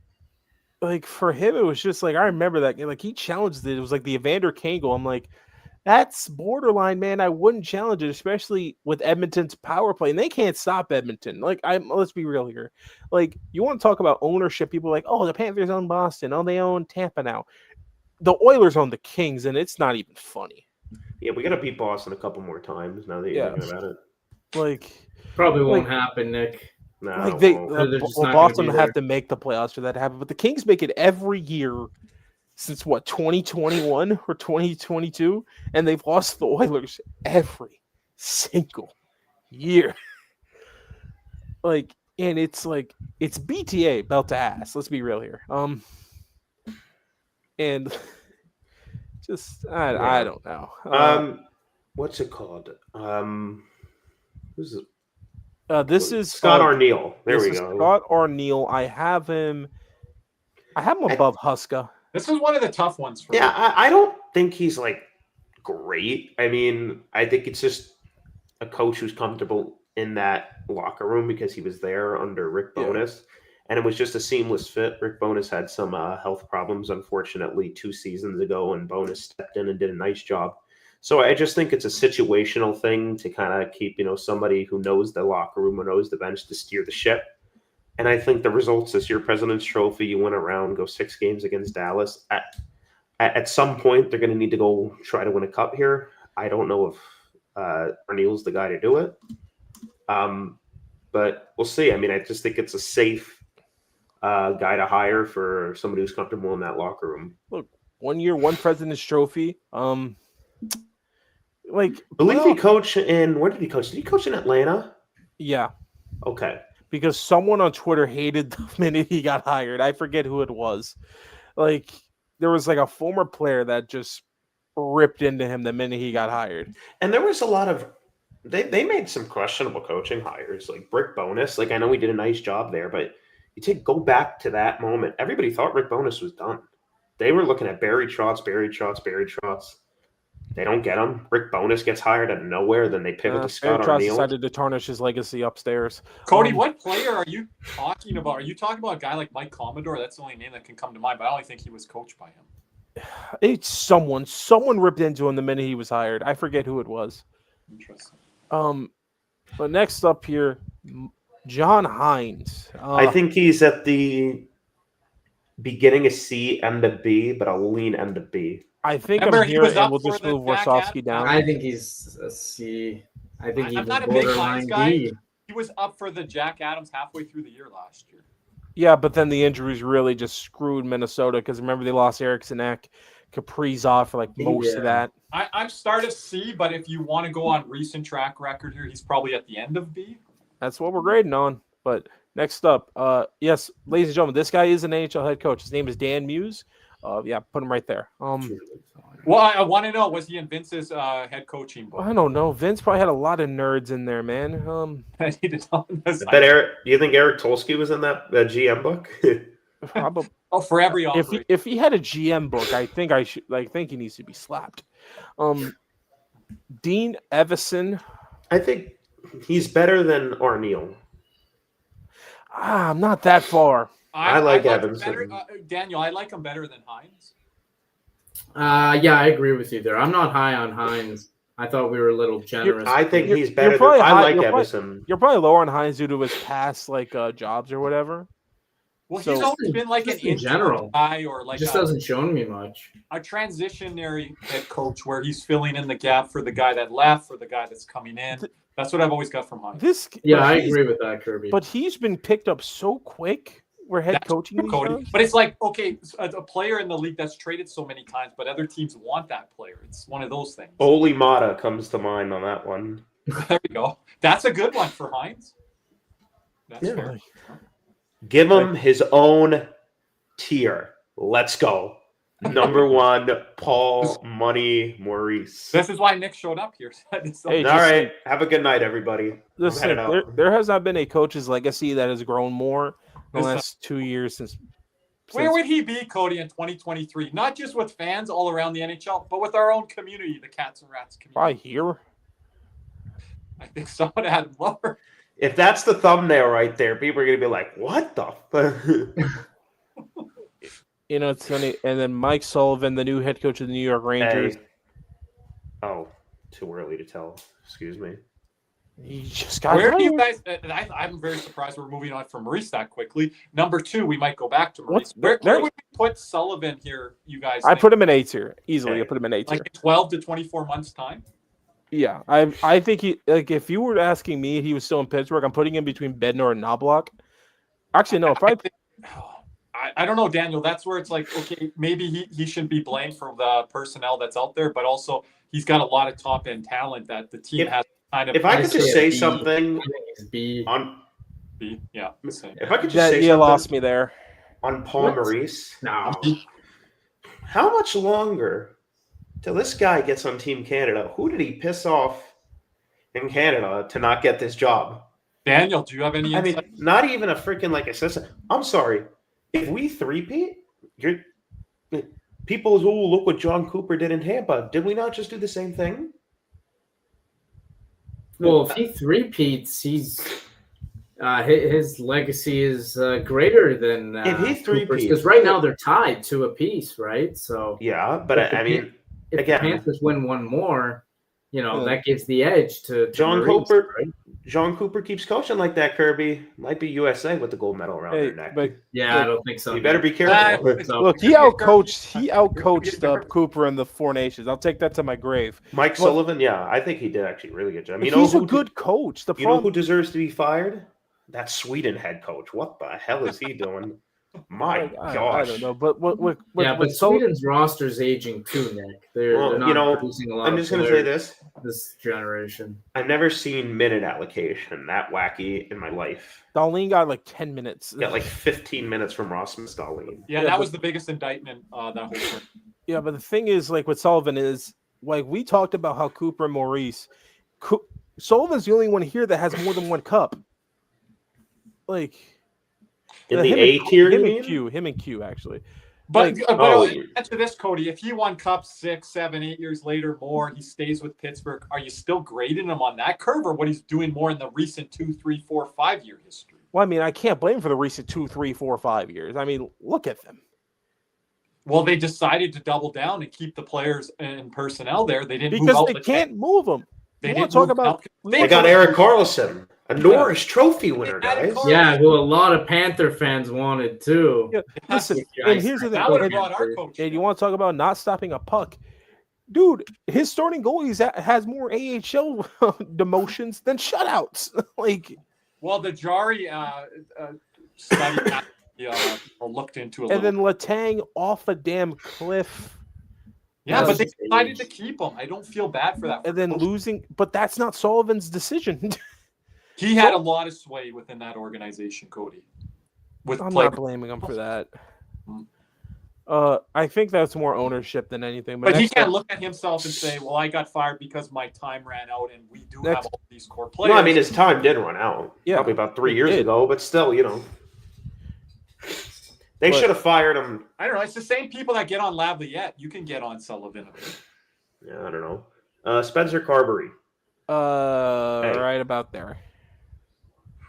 for him. It was just I remember that he challenged it. It was like the Evander Kane goal. I'm like, that's borderline, man. I wouldn't challenge it, especially with Edmonton's power play, and they can't stop Edmonton. Let's be real here. You want to talk about ownership? People are like, oh, the Panthers own Boston. Oh, they own Tampa now. The Oilers own the Kings, and it's not even funny.
Yeah, we got to beat Boston a couple more times now that you're thinking about it.
Probably won't happen, Nick.
No,
Boston have to make the playoffs for that to happen, but the Kings make it every year since 2021 or 2022, and they've lost the Oilers every single year. And it's BTA belt to ass. Let's be real here. And just I don't know.
What's it called?
This is
Scott Arniel. There we go.
Scott Arniel. I have him above Huska.
This is one of the tough ones for
me. I don't think he's great. I mean, I think it's just a coach who's comfortable in that locker room because he was there under Rick Bowness, and it was just a seamless fit. Rick Bowness had some health problems, unfortunately, 2 seasons ago, and Bowness stepped in and did a nice job. So I just think it's a situational thing to kind of keep, somebody who knows the locker room or knows the bench to steer the ship. And I think the results this year, President's Trophy, you win a round, go 6 games against Dallas. At some point, they're going to need to go try to win a cup here. I don't know if Arneal's the guy to do it. But we'll see. I mean, I just think it's a safe guy to hire for somebody who's comfortable in that locker room.
Look, 1 year, 1 President's Trophy.
I believe he coached in – where did he coach? Did he coach in Atlanta?
Yeah.
Okay.
Because someone on Twitter hated the minute he got hired. I forget who it was. Like, there was like a former player that just ripped into him the minute he got hired.
And there was a lot of they made some questionable coaching hires, like Rick Bowness. Like, I know he did a nice job there, but go back to that moment. Everybody thought Rick Bowness was done. They were looking at Barry Trotz. They don't get him. Rick Bowness gets hired out of nowhere. Then they pivot to Scott
Trotz
Arneal.
decided to tarnish his legacy upstairs.
Cody, what player are you talking about? Are you talking about a guy like Mike Commodore? That's the only name that can come to mind, but I only think he was coached by him.
It's someone. Someone ripped into him the minute he was hired. I forget who it was.
Interesting.
But next up here, John Hines.
I think he's at the beginning of C, end of B, but I'll lean end of B.
I think
Remember,
I'm
he
here,
was
and
up
we'll
for
just
the
move
Jack
Warsofsky
Adams.
down.
I think he's a C. I think
I'm
even
not a big
borderline
Hines guy.
D.
He was up for the Jack Adams halfway through the year last year.
Yeah, but then the injuries really just screwed Minnesota because remember they lost Eriksson Ek, Kaprizov for like most of that.
I'm start C, but if you want to go on recent track record here, he's probably at the end of B.
That's what we're grading on. But next up, yes, ladies and gentlemen, this guy is an NHL head coach. His name is Dan Muse. Yeah, put him right there.
Well, I want to know, was he in Vince's head coaching book?
I don't know. Vince probably had a lot of nerds in there, man.
I need to know this.
Do you think Eric Tolsky was in that GM book?
Probably.
Oh, for every offer.
If he had a GM book, I think he needs to be slapped. Dean Evison.
I think he's better than Arneal.
I'm not that far.
I like Evans.
Daniel, I like him better than Hines.
Yeah, I agree with you there. I'm not high on Hines. I thought we were a little generous.
I think he's better. I like Evison.
You're probably lower on Hines due to his past jobs or whatever.
Well, he's always been like an
in general
guy or like
just doesn't show me much.
A transitionary head coach where he's filling in the gap for the guy that left, for the guy that's coming in. That's what I've always got from Hines.
I agree with that, Kirby.
But he's been picked up so quick. We're head coaching these guys.
But it's like, okay, a player in the league that's traded so many times, but other teams want that player. It's one of those things.
Oli Mata comes to mind on that one.
There we go. That's a good one for Hines. That's fair.
Give him his own tier. Let's go. Number 1, Paul Money Maurice.
This is why Nick showed up here.
All right. Have a good night, everybody.
Listen, there has not been a coach's legacy that has grown more in the last 2 years since.
Where would he be, Cody, in 2023? Not just with fans all around the NHL, but with our own community, the Cats and Rats community.
Probably here.
I think someone had him lower.
If that's the thumbnail right there, people are going to be like, what the fuck?
It's funny. And then Mike Sullivan, the new head coach of the New York Rangers.
Hey. Oh, too early to tell. Excuse me.
He just got
Where do you guys? I'm very surprised we're moving on from Maurice that quickly. Number 2, we might go back to Maurice. Where would we put Sullivan here, you guys?
I put him in A tier. Easily.
Okay.
I put him in A tier.
Like 12 to 24 months time?
Yeah. I think he, if you were asking me, he was still in Pittsburgh, I'm putting him between Bednar and Knobloch. Actually, no.
I don't know, Daniel. That's where it's like, okay, maybe he shouldn't be blamed for the personnel that's out there, but also he's got a lot of top end talent that the team has kind of.
If I could just say something
B.
on
B, yeah.
If I could just say
you
something
lost me there
on Paul Maurice.
No.
How much longer till this guy gets on Team Canada? Who did he piss off in Canada to not get this job?
Daniel, do you have any insight?
I mean, not even a freaking assistant. I'm sorry. If we three-peat, people's, look what John Cooper did in Tampa. Did we not just do the same thing?
Well, if he three-peats, his legacy is greater than
if he three-peats.
Because right now they're tied to a piece, right? So
yeah, but I mean,
if
again,
the Panthers win one more, that gives the edge to
John
Maurice,
Cooper.
right?
John Cooper keeps coaching like that, Kirby, might be USA with the gold medal around their neck.
But
Yeah, I don't think so.
You better be
Uh,
careful.
So-
look, he outcoached Cooper in the Four Nations. I'll take that to my grave.
Mike
But-
Sullivan, yeah, I think he did actually a really good job.
He's a good coach.
You know who deserves to be fired? That Sweden head coach. What the hell is he doing? My
I
gosh.
don't know, but what
Yeah, but Sweden's roster's aging too, Nick. They're not producing a lot
I'm
of
just going to say
players
this.
generation.
I've never seen minute allocation that wacky in my life.
Darlene got like 10 minutes.
Got like 15 minutes from Rasmus Dahlin.
Yeah, that was the biggest indictment that whole thing.
Yeah, but the thing is, like with Sullivan is, like we talked about how Cooper and Maurice, Sullivan's the only one here that has more than one cup. Like
In the
him
A
and-
tier,
him
you
and
mean?
him and Q actually.
But,
Like-
answer this, Cody. If he won cups 6, 7, 8 years later more, he stays with Pittsburgh. Are you still grading him on that curve, or what he's doing more in the recent 2, 3, 4, 5 year history?
Well, I mean, I can't blame him for the recent 2, 3, 4, 5 years. I mean, look at them.
Well, they decided to double down and keep the players and personnel there. They didn't move
Because
out
they can't move them.
They
You
didn't
want to talk
move
about?
out.
They got Eric Carlson, a Norris Trophy winner,
They added
guys.
Carlson.
Yeah, who a lot of Panther fans wanted too.
Yeah, listen,
Yeah,
and here's the thing.
That would have
And,
brought our coach.
and you want to talk about not stopping a puck, dude? His starting goalie has more AHL demotions than shutouts. Like,
Well, the Jari study looked into a little.
and then Letang off a damn cliff.
Yeah, but they
That's
decided
age.
to keep him. I don't feel bad for that.
And then losing, but that's not Sullivan's decision.
He had a lot of sway within that organization, Cody. With
I'm
play.
not blaming him for that.
Mm.
I think that's more ownership than anything.
But he
next
can't
up-
look at himself and say, "Well, I got fired because my time ran out, and we do
Next-
have all these core players."
No, I mean his time did run out.
Yeah,
Probably about 3
it
years
did.
ago, but still, they
But-
should have fired him.
I don't know. It's the same people that get on Laviolette. You can get on Sullivan.
Yeah, I don't know. Spencer Carberry. Hey.
Right about there.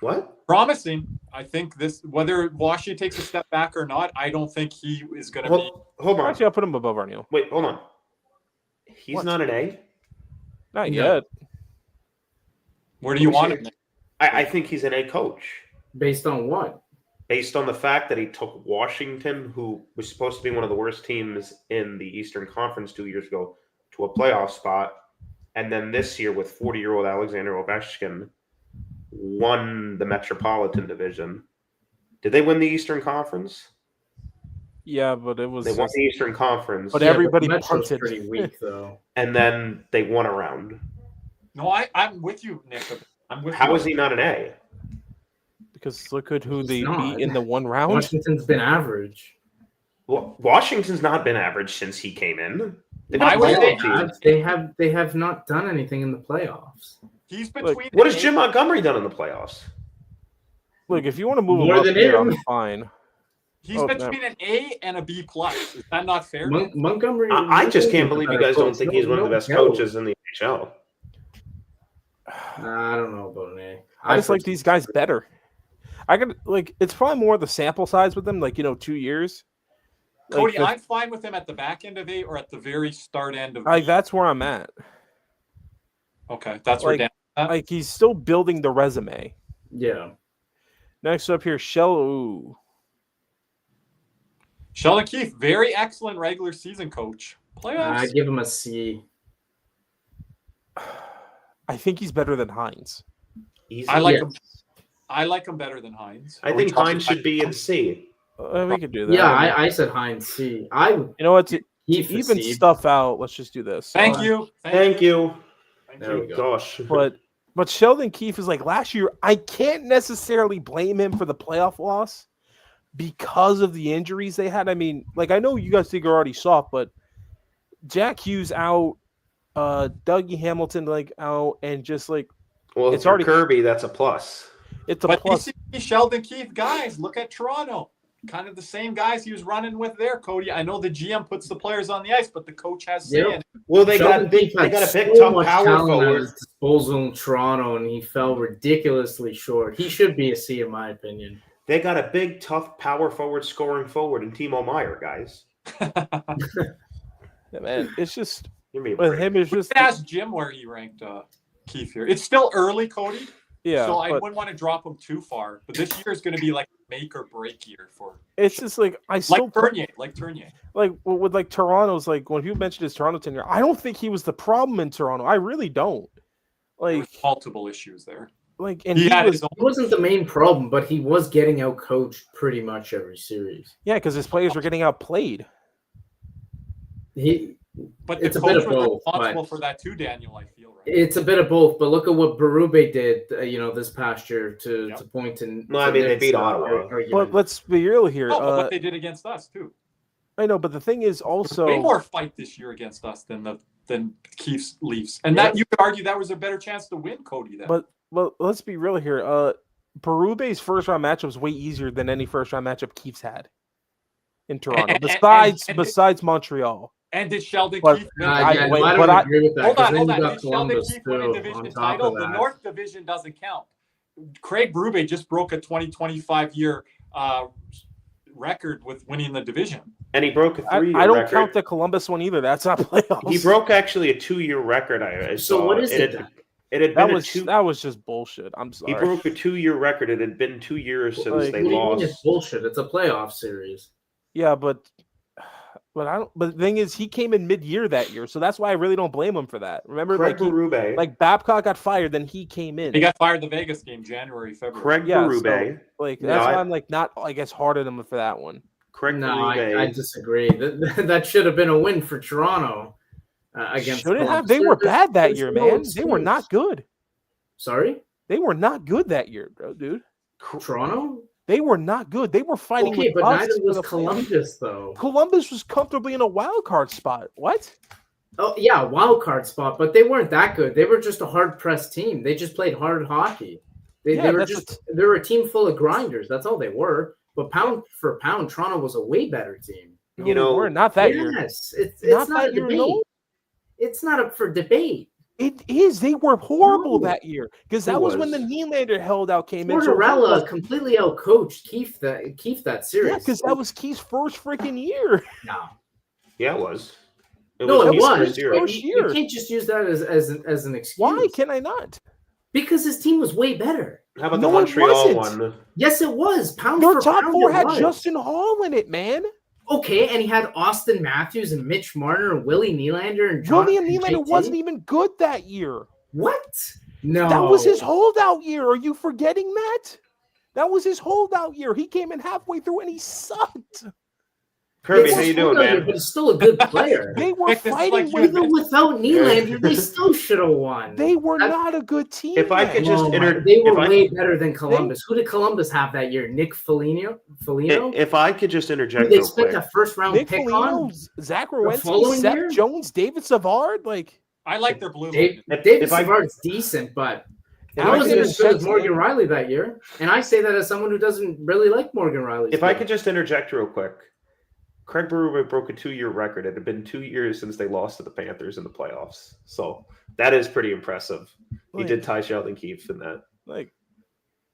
What?
Promising. I think this, whether Washington takes a step back or not, I don't think he is going to be.
Hold on.
Actually, I'll put him above Arneal.
Wait, hold on. He's
What?
not an A?
Not
No.
yet.
Where do you want him?
I think he's an A coach.
Based on what?
Based on the fact that he took Washington, who was supposed to be one of the worst teams in the Eastern Conference 2 years ago, to a playoff spot. And then this year, with 40-year-old Alexander Ovechkin, won the Metropolitan Division. Did they win the Eastern Conference?
Yeah, but it was.
They won the Eastern Conference.
But everybody
Metro's
punted.
pretty weak though.
And then they won a round.
No, I'm with you, Nick. I'm with
How
you.
is he not an A?
Because look at who they
He's not.
beat in the one round.
Washington's been average.
Well, Washington's not been average since he came in. They've
I
been
would
a
say
playoff team.
They have not done anything in the playoffs.
He's
Look,
between.
What has Jim Montgomery done in the playoffs?
Look, if you want to move him
More
up
than
here,
him.
I'm fine.
He's
Oh,
between an A and a B plus. Is that not fair?
Montgomery.
I just can't believe you guys don't think he's one of the best coaches in the NHL.
I don't know about an A.
I just like these guys better. I could like it's probably more the sample size with them, like 2 years.
Cody,
Like,
I'm fine with him at the back end of A or at the very start end of
like
B.
that's where I'm at.
Okay, that's where
like-
Dan.
Like he's still building the resume.
Yeah.
Next up here, Shell.
Sheldon Keefe, very excellent regular season coach. Playoffs.
I give him a C.
I think he's better than Hines.
Easy.
I like
Yeah.
him. I like him better than Hines.
I think Hines should be in C.
We could do that.
Yeah, I said Heinz C. I would
You know what? To
Keefe a
even
C.
stuff out, let's just do this.
Thank you.
Thank you.
Thank
There
you.
we go.
Gosh.
But Sheldon Keefe is like last year. I can't necessarily blame him for the playoff loss because of the injuries they had. I mean, like I know you guys think are already soft, but Jack Hughes out, Dougie Hamilton out, and just like
Well,
It's
it's already
already-
Kirby. That's a plus.
it's a
But
plus.
these Sheldon Keefe guys, look at Toronto. Kind of the same guys he was running with there, Cody. I know the GM puts the players on the ice, but the coach has say in it.
Well, they
Sheldon
got big.
Keefe
They
had
got a big
so
tough
much
power
talent at
forward.
his disposal in Toronto, and he fell ridiculously short. He should be a C, in my opinion.
They got a big, tough power forward scoring forward in Timo Meyer, guys.
Yeah, man, it's just
Give me a
with
break.
him. It's
We
just
could ask Jim where he ranked Keefe here. It's still early, Cody.
Yeah,
So I
but
wouldn't want to drop him too far. But this year is going to be like make or break year for
it's just like I still
like Tournier.
like with like Toronto's like when people mentioned his Toronto tenure, I don't think he was the problem in Toronto. I really don't.
There was
Like
multiple issues there.
like and
He
he
had
was
his own.
He wasn't the main problem, but he was getting out coached pretty much every series.
yeah, because his players were getting outplayed.
But
It's
the
a bit
coach
of
was
both,
responsible
but-
for that too, Daniel. I feel right.
It's a bit of both, but look at what Berube did, this past year to
Yep.
point in.
No, I mean, they beat Ottawa.
But let's be real here.
No, but what they did against us too.
I know, but the thing is also
Way more fight this year against us than Keith's Leafs, and
Yeah.
that you could argue that was a better chance to win, Cody. Then.
But let's be real here. Berube's first round matchup was way easier than any first round matchup Keith's had in Toronto. Besides Montreal.
And did Sheldon
But-
Keefe
I don't
I-
agree with that.
hold
'cause
on,
then
hold
you
on.
got
Did Sheldon
Columbus
Keefe win a
too,
division
on top
title?
of
The
that.
North Division doesn't count. Craig Berube just broke a 20-25 year record with winning the division.
And he broke a 3-year
I don't
record.
count the Columbus one either. That's not playoffs.
He broke actually a 2-year record. I
So
saw.
what is it?
It had
that
been
was that was just bullshit. I'm sorry.
He broke a 2-year record. It had been 2 years since
Like,
they
What do you mean
lost.
it's bullshit? It's a playoff series.
Yeah, but I don't. But the thing is, he came in mid-year that year, so that's why I really don't blame him for that. Remember,
Craig Berube.
like Babcock got fired, then he came in.
He got fired the Vegas game, January, February.
Craig
Yeah,
Berube.
Like
No,
that's why
I-
I'm like not, I guess, hard at him for that one.
Craig
No,
Berube.
I disagree. That should have been a win for Toronto against.
Should it have?
Columbus.
They were
There's-
bad that
there's
year,
no
man. They were
excuse.
not good.
Sorry,
They were not good that year, bro, dude.
Toronto.
They were not good. They were fighting
Okay,
with
but
us
neither
for
was
the
Columbus, though.
Columbus was comfortably in a wild card spot. What?
Oh yeah, wild card spot, but they weren't that good. They were just a hard pressed team. They just played hard hockey. They
Yeah,
were
that's
just they were a team full of grinders. That's all they were. But pound for pound, Toronto was a way better team.
You know,
we're not that year.
Yes, it's
Not
not
that
a
year,
debate.
no.
It's not up for debate.
It is. They were horrible
No.
that year because
Who
that was when
was?
the Nylander held out came in. So
Tortorella completely outcoached Keefe that series.
yeah, because that was Keith's first freaking year.
no.
Yeah, it was.
No, it
his
was.
first year.
but
First
You
year.
can't just use that as an excuse.
Why can I not?
Because his team was way better.
How about
No,
the
it
Montreal
wasn't.
one?
Yes, it was. Pound
Your
for
top
pound,
four
it
had
was.
Justin Hall in it, man.
Okay, and he had Austin Matthews and Mitch Marner and Willie Nylander and
William
Jonathan
Nylander
JT.
wasn't even good that year.
What? No.
That was his holdout year. Are you forgetting that? That was his holdout year. He came in halfway through and he sucked.
Kirby,
He
how
was
you doing,
older,
man?
But he's still a good player.
They were
Nick, this is
fighting
like you
with
Even without Nylander, they still should have won.
They were
That-
not a good team.
If I
then.
could just
Oh,
inter-
they were
if I-
way better than Columbus. Who did Columbus have that year? Nick Foligno?
If I could just
Who
interject
they
real
spent
quick.
a first round
Nick
pick
Foligno,
on?
Zach
following
Werenski, Seth
year?
Jones, David Savard, like
I like their blue
Dave,
line.
David
if I-
Savard's decent, but
If
he
I
wasn't
could
as
just-
good as Morgan Riley that year. And I say that as someone who doesn't really like Morgan Riley.
If I could just interject real quick. Craig Berube broke a 2-year record. It had been 2 years since they lost to the Panthers in the playoffs. So that is pretty impressive. He
Like-
did tie Sheldon Keefe in that.
like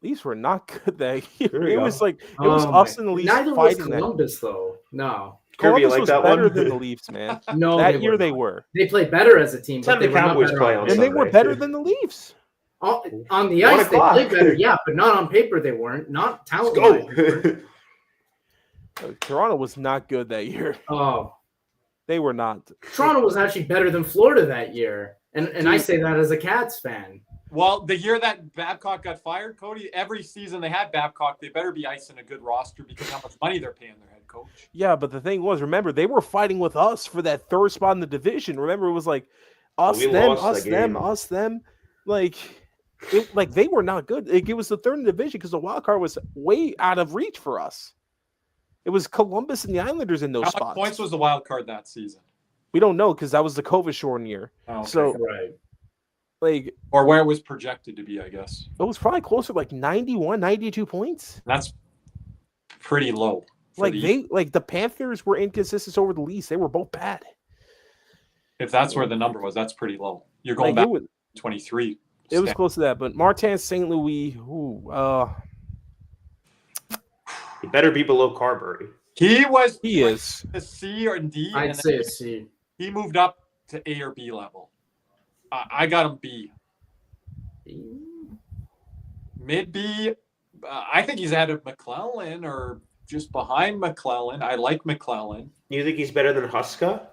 these were not good that year.
There you
It
go.
was like it was us and the Leafs
Neither was
fighting that.
Columbus, though. No.
Kirby, you
Columbus
like
was
that
better
one?
than the Leafs, man.
No,
That year they
not.
were.
They played better as a team,
Time
but they
the
were not
Cowboys
better
play
on
on
And
paper.
they were
Sunday.
better than the Leafs.
On the
1
ice, they
o'clock.
played better, yeah, but not on paper. They weren't. Not
Let's
talent.
go.
Toronto was not good that year.
Oh,
They were not.
Toronto was actually better than Florida that year, and I say that as a Cats fan.
Well, the year that Babcock got fired, Cody, every season they had Babcock, they better be icing a good roster because how much money they're paying their head coach.
Yeah, but the thing was, remember, they were fighting with us for that third spot in the division. Remember, it was like us,
We
them,
lost
us,
that
them,
game.
us, them. Like they were not good. It was the third in the division because the wild card was way out of reach for us. It was Columbus and the Islanders in those
How
spots.
much points was the wild card that season?
We don't know because that was the COVID-shortened year.
Oh, okay.
So,
Right.
like,
Or where it was projected to be, I guess.
it was probably closer to like 91, 92 points.
That's pretty low. for
The Panthers were inconsistent over the Leafs. They were both bad.
if that's where the number was, that's pretty low. You're going
Like,
back
it was,
to 23.
it was close to that. But Martin St. Louis,
He better be below Carberry.
He was
he is.
a C or D,
I'd
and
say a C.
he moved up to A or B level. I got him B. Mid B, I think he's ahead of McClellan or just behind McClellan. I like McClellan.
You think he's better than Huska?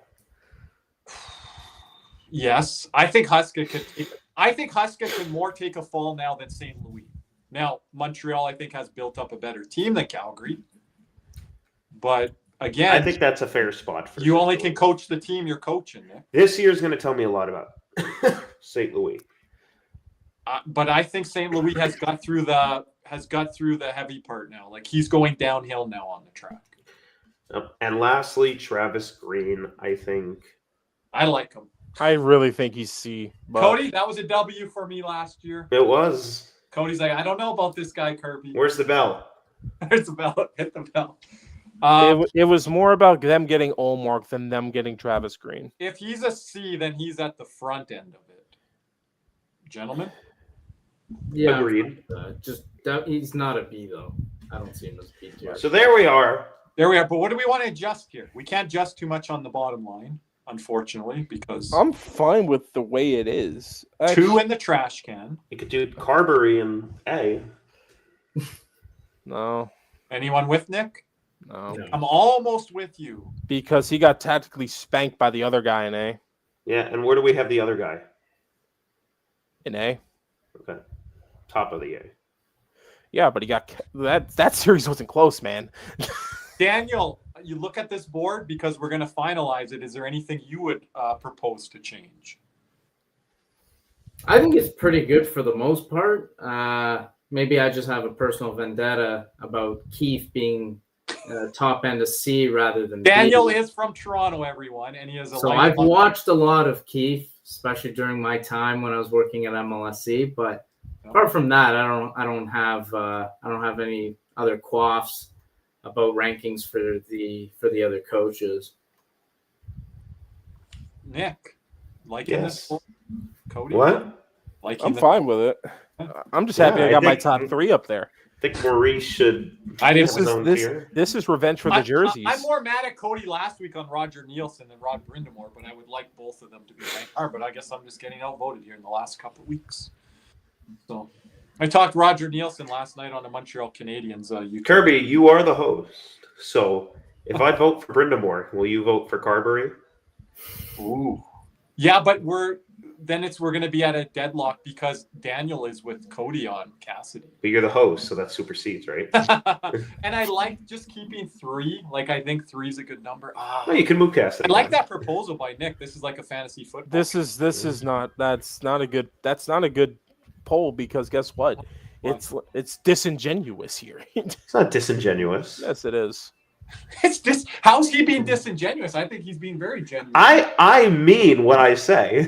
Yes, I think Huska could. I think Huska can more take a fall now than St. Louis. Now Montreal, I think, has built up a better team than Calgary. But again,
I think that's a fair spot for
you. Only can coach the team you're coaching. Nick.
This year's going to tell me a lot about St. Louis.
But I think St. Louis has got through the heavy part now. Like he's going downhill now on the track.
And lastly, Travis Green. I think
I like him.
I really think he's C. But...
Cody, that was a W for me last year.
It was.
Cody's like, I don't know about this guy, Kirby.
Where's the bell?
There's the bell. Hit the bell.
It was more about them getting Olmark than them getting Travis Green.
If he's a C, then he's at the front end of it. Gentlemen?
Yeah,
agreed.
He's not a B though. I don't see him as B tier.
So there we are.
There we are. But what do we want to adjust here? We can't adjust too much on the bottom line, unfortunately, because
I'm fine with the way it is.
2 in the trash can.
You could do Carberry and A.
No.
Anyone with Nick?
No.
I'm almost with you.
Because he got tactically spanked by the other guy in A.
Yeah, and where do we have the other guy?
In A.
Okay. Top of the A.
Yeah, but he got that series wasn't close, man.
Daniel, you look at this board because we're going to finalize it. Is there anything you would propose to change?
I think it's pretty good for the most part. Maybe I just have a personal vendetta about Keith being top end of C rather than
Daniel
B.
is from Toronto, everyone, and he is a.
So I've watched a lot of Keith, especially during my time when I was working at MLSC. But apart from that, I don't have any other quaffs about rankings for the other coaches.
Nick, liking this? Cody,
What?
I'm fine with it. I'm just happy I got my top 3 up there.
I think Maurice should.
This is revenge for the jerseys.
I'm more mad at Cody last week on Roger Nielsen than Rod Brindamore, but I would like both of them to be ranked higher. But I guess I'm just getting outvoted here in the last couple of weeks. So I talked Roger Nielsen last night on the Montreal Canadiens.
Kirby, you are the host. So if I vote for Brindamore, will you vote for Carberry?
Ooh. Yeah, but we're going to be at a deadlock because Daniel is with Cody on Cassidy.
But you're the host, so that supersedes, right?
And I like just keeping 3. Like I think 3 is a good number.
No, you can move Cassidy.
I like that proposal by Nick. This is like a fantasy football.
That's not a good poll because guess what? It's disingenuous here.
It's not disingenuous.
Yes, it is.
It's just how's he being disingenuous? I think he's being very genuine.
I mean what I say.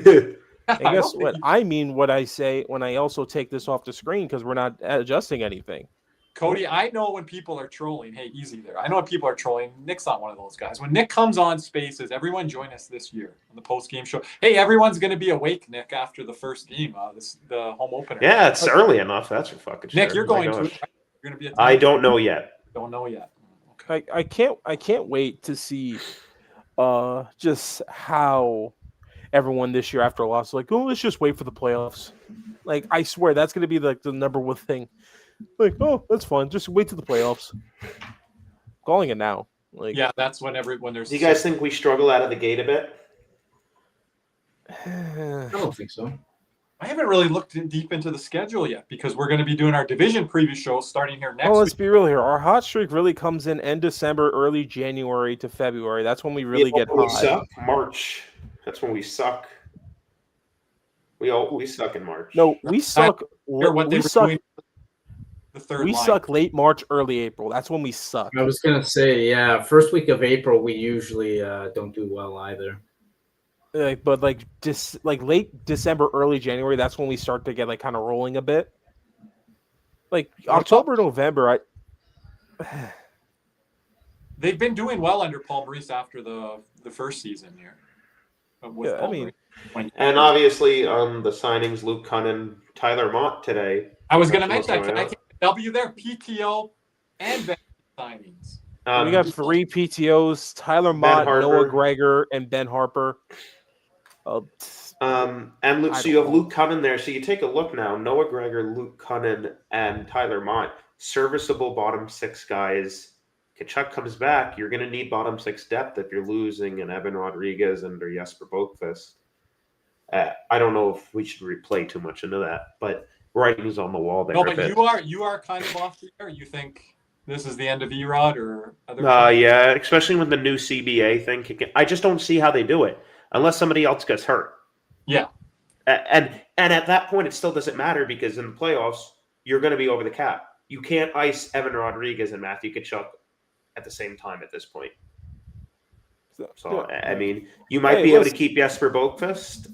And guess what? I mean what I say when I also take this off the screen because we're not adjusting anything.
Cody, I know when people are trolling. Hey, easy there. I know when people are trolling. Nick's not one of those guys. When Nick comes on Spaces, everyone join us this year on the post-game show. Hey, everyone's going to be awake, Nick, after the first game, the home opener.
Yeah, it's early enough. That's for fucking sure.
Nick, you're going to. You're going to be.
I don't know yet.
Don't know yet.
I can't wait to see just how everyone this year after a loss like, oh, let's just wait for the playoffs. Like I swear that's gonna be like the number one thing. Like, oh, that's fine. Just wait to the playoffs. Calling it now. Like
yeah, that's when there's.
Do you guys think we struggle out of the gate a bit?
I don't think so.
I haven't really looked deep into the schedule yet because we're going to be doing our division preview show starting here next week.
Let's be real here. Our hot streak really comes in end December, early January to February. That's when we really get hot.
We suck. March. That's when we suck. We suck in March.
No, we suck.
We
suck late March, early April. That's when we suck.
I was gonna say, yeah, first week of April we usually don't do well either.
But late December, early January, that's when we start to get like kind of rolling a bit. Like October, November,
they've been doing well under Paul Maurice after the first season here.
And obviously the signings, Luke Cunnin, Tyler Mott today.
I was going to mention that. Can I take a W there? PTO and signings.
We got 3 PTOs: Tyler Mott, Noah Gregor, and Ben Harper.
And Luke, so you have Luke Cunnin there. So you take a look now. Noah Gregor, Luke Cunnin, and Tyler Mott, serviceable bottom six guys. Kachuk comes back. You're going to need bottom six depth if you're losing an Evan Rodriguez and or Jesper Boqvist. I don't know if we should replay too much into that, but writing's on the wall there.
No, but you are kind of off the air. You think this is the end of Erod or other?
Yeah, especially with the new CBA thing. I just don't see how they do it unless somebody else gets hurt.
Yeah,
and at that point, it still doesn't matter because in the playoffs, you're going to be over the cap. You can't ice Evan Rodriguez and Matthew Tkachuk at the same time at this point. So I mean, you might be able to keep Jesper Boqvist.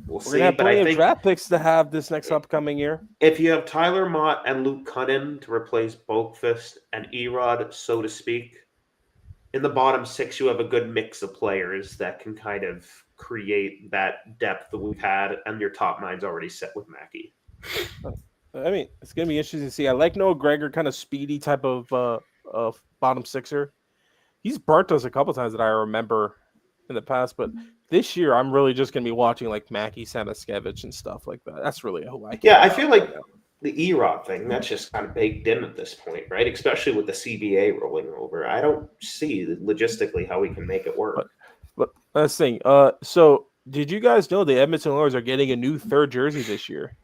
We'll see.
We're gonna have
but
plenty
I
of
think
draft picks to have this next upcoming year.
if you have Tyler Mott and Luke Cunnin to replace Boqvist and Erod, so to speak, in the bottom six, you have a good mix of players that can kind of create that depth that we've had, and your top nine's already set with Mackey.
I mean, it's gonna be interesting to see. I like Noah Gregor, kind of speedy type of bottom sixer. He's burnt us a couple times that I remember in the past, but this year I'm really just gonna be watching like Mackey Samoskevich and stuff like that. That's really who I care about.
I feel like the Erod thing, that's just kind of baked in at this point, right? Especially with the CBA rolling over. I don't see logistically how we can make it work.
But last thing, so did you guys know the Edmonton Oilers are getting a new third jersey this year?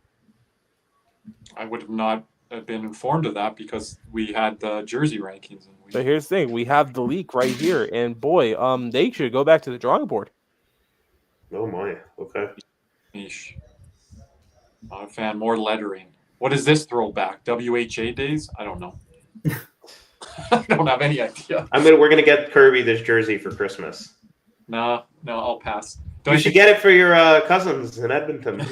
I would have not been informed of that because we had the jersey rankings. And
So here's the thing: we have the leak right here, and boy, they should go back to the drawing board.
Oh my, okay.
Niche. Not a fan. More lettering. What is this throwback? WHA days? I don't know. I don't have any idea.
We're gonna get Kirby this jersey for Christmas.
No, I'll pass.
You should get it for your cousins in Edmonton.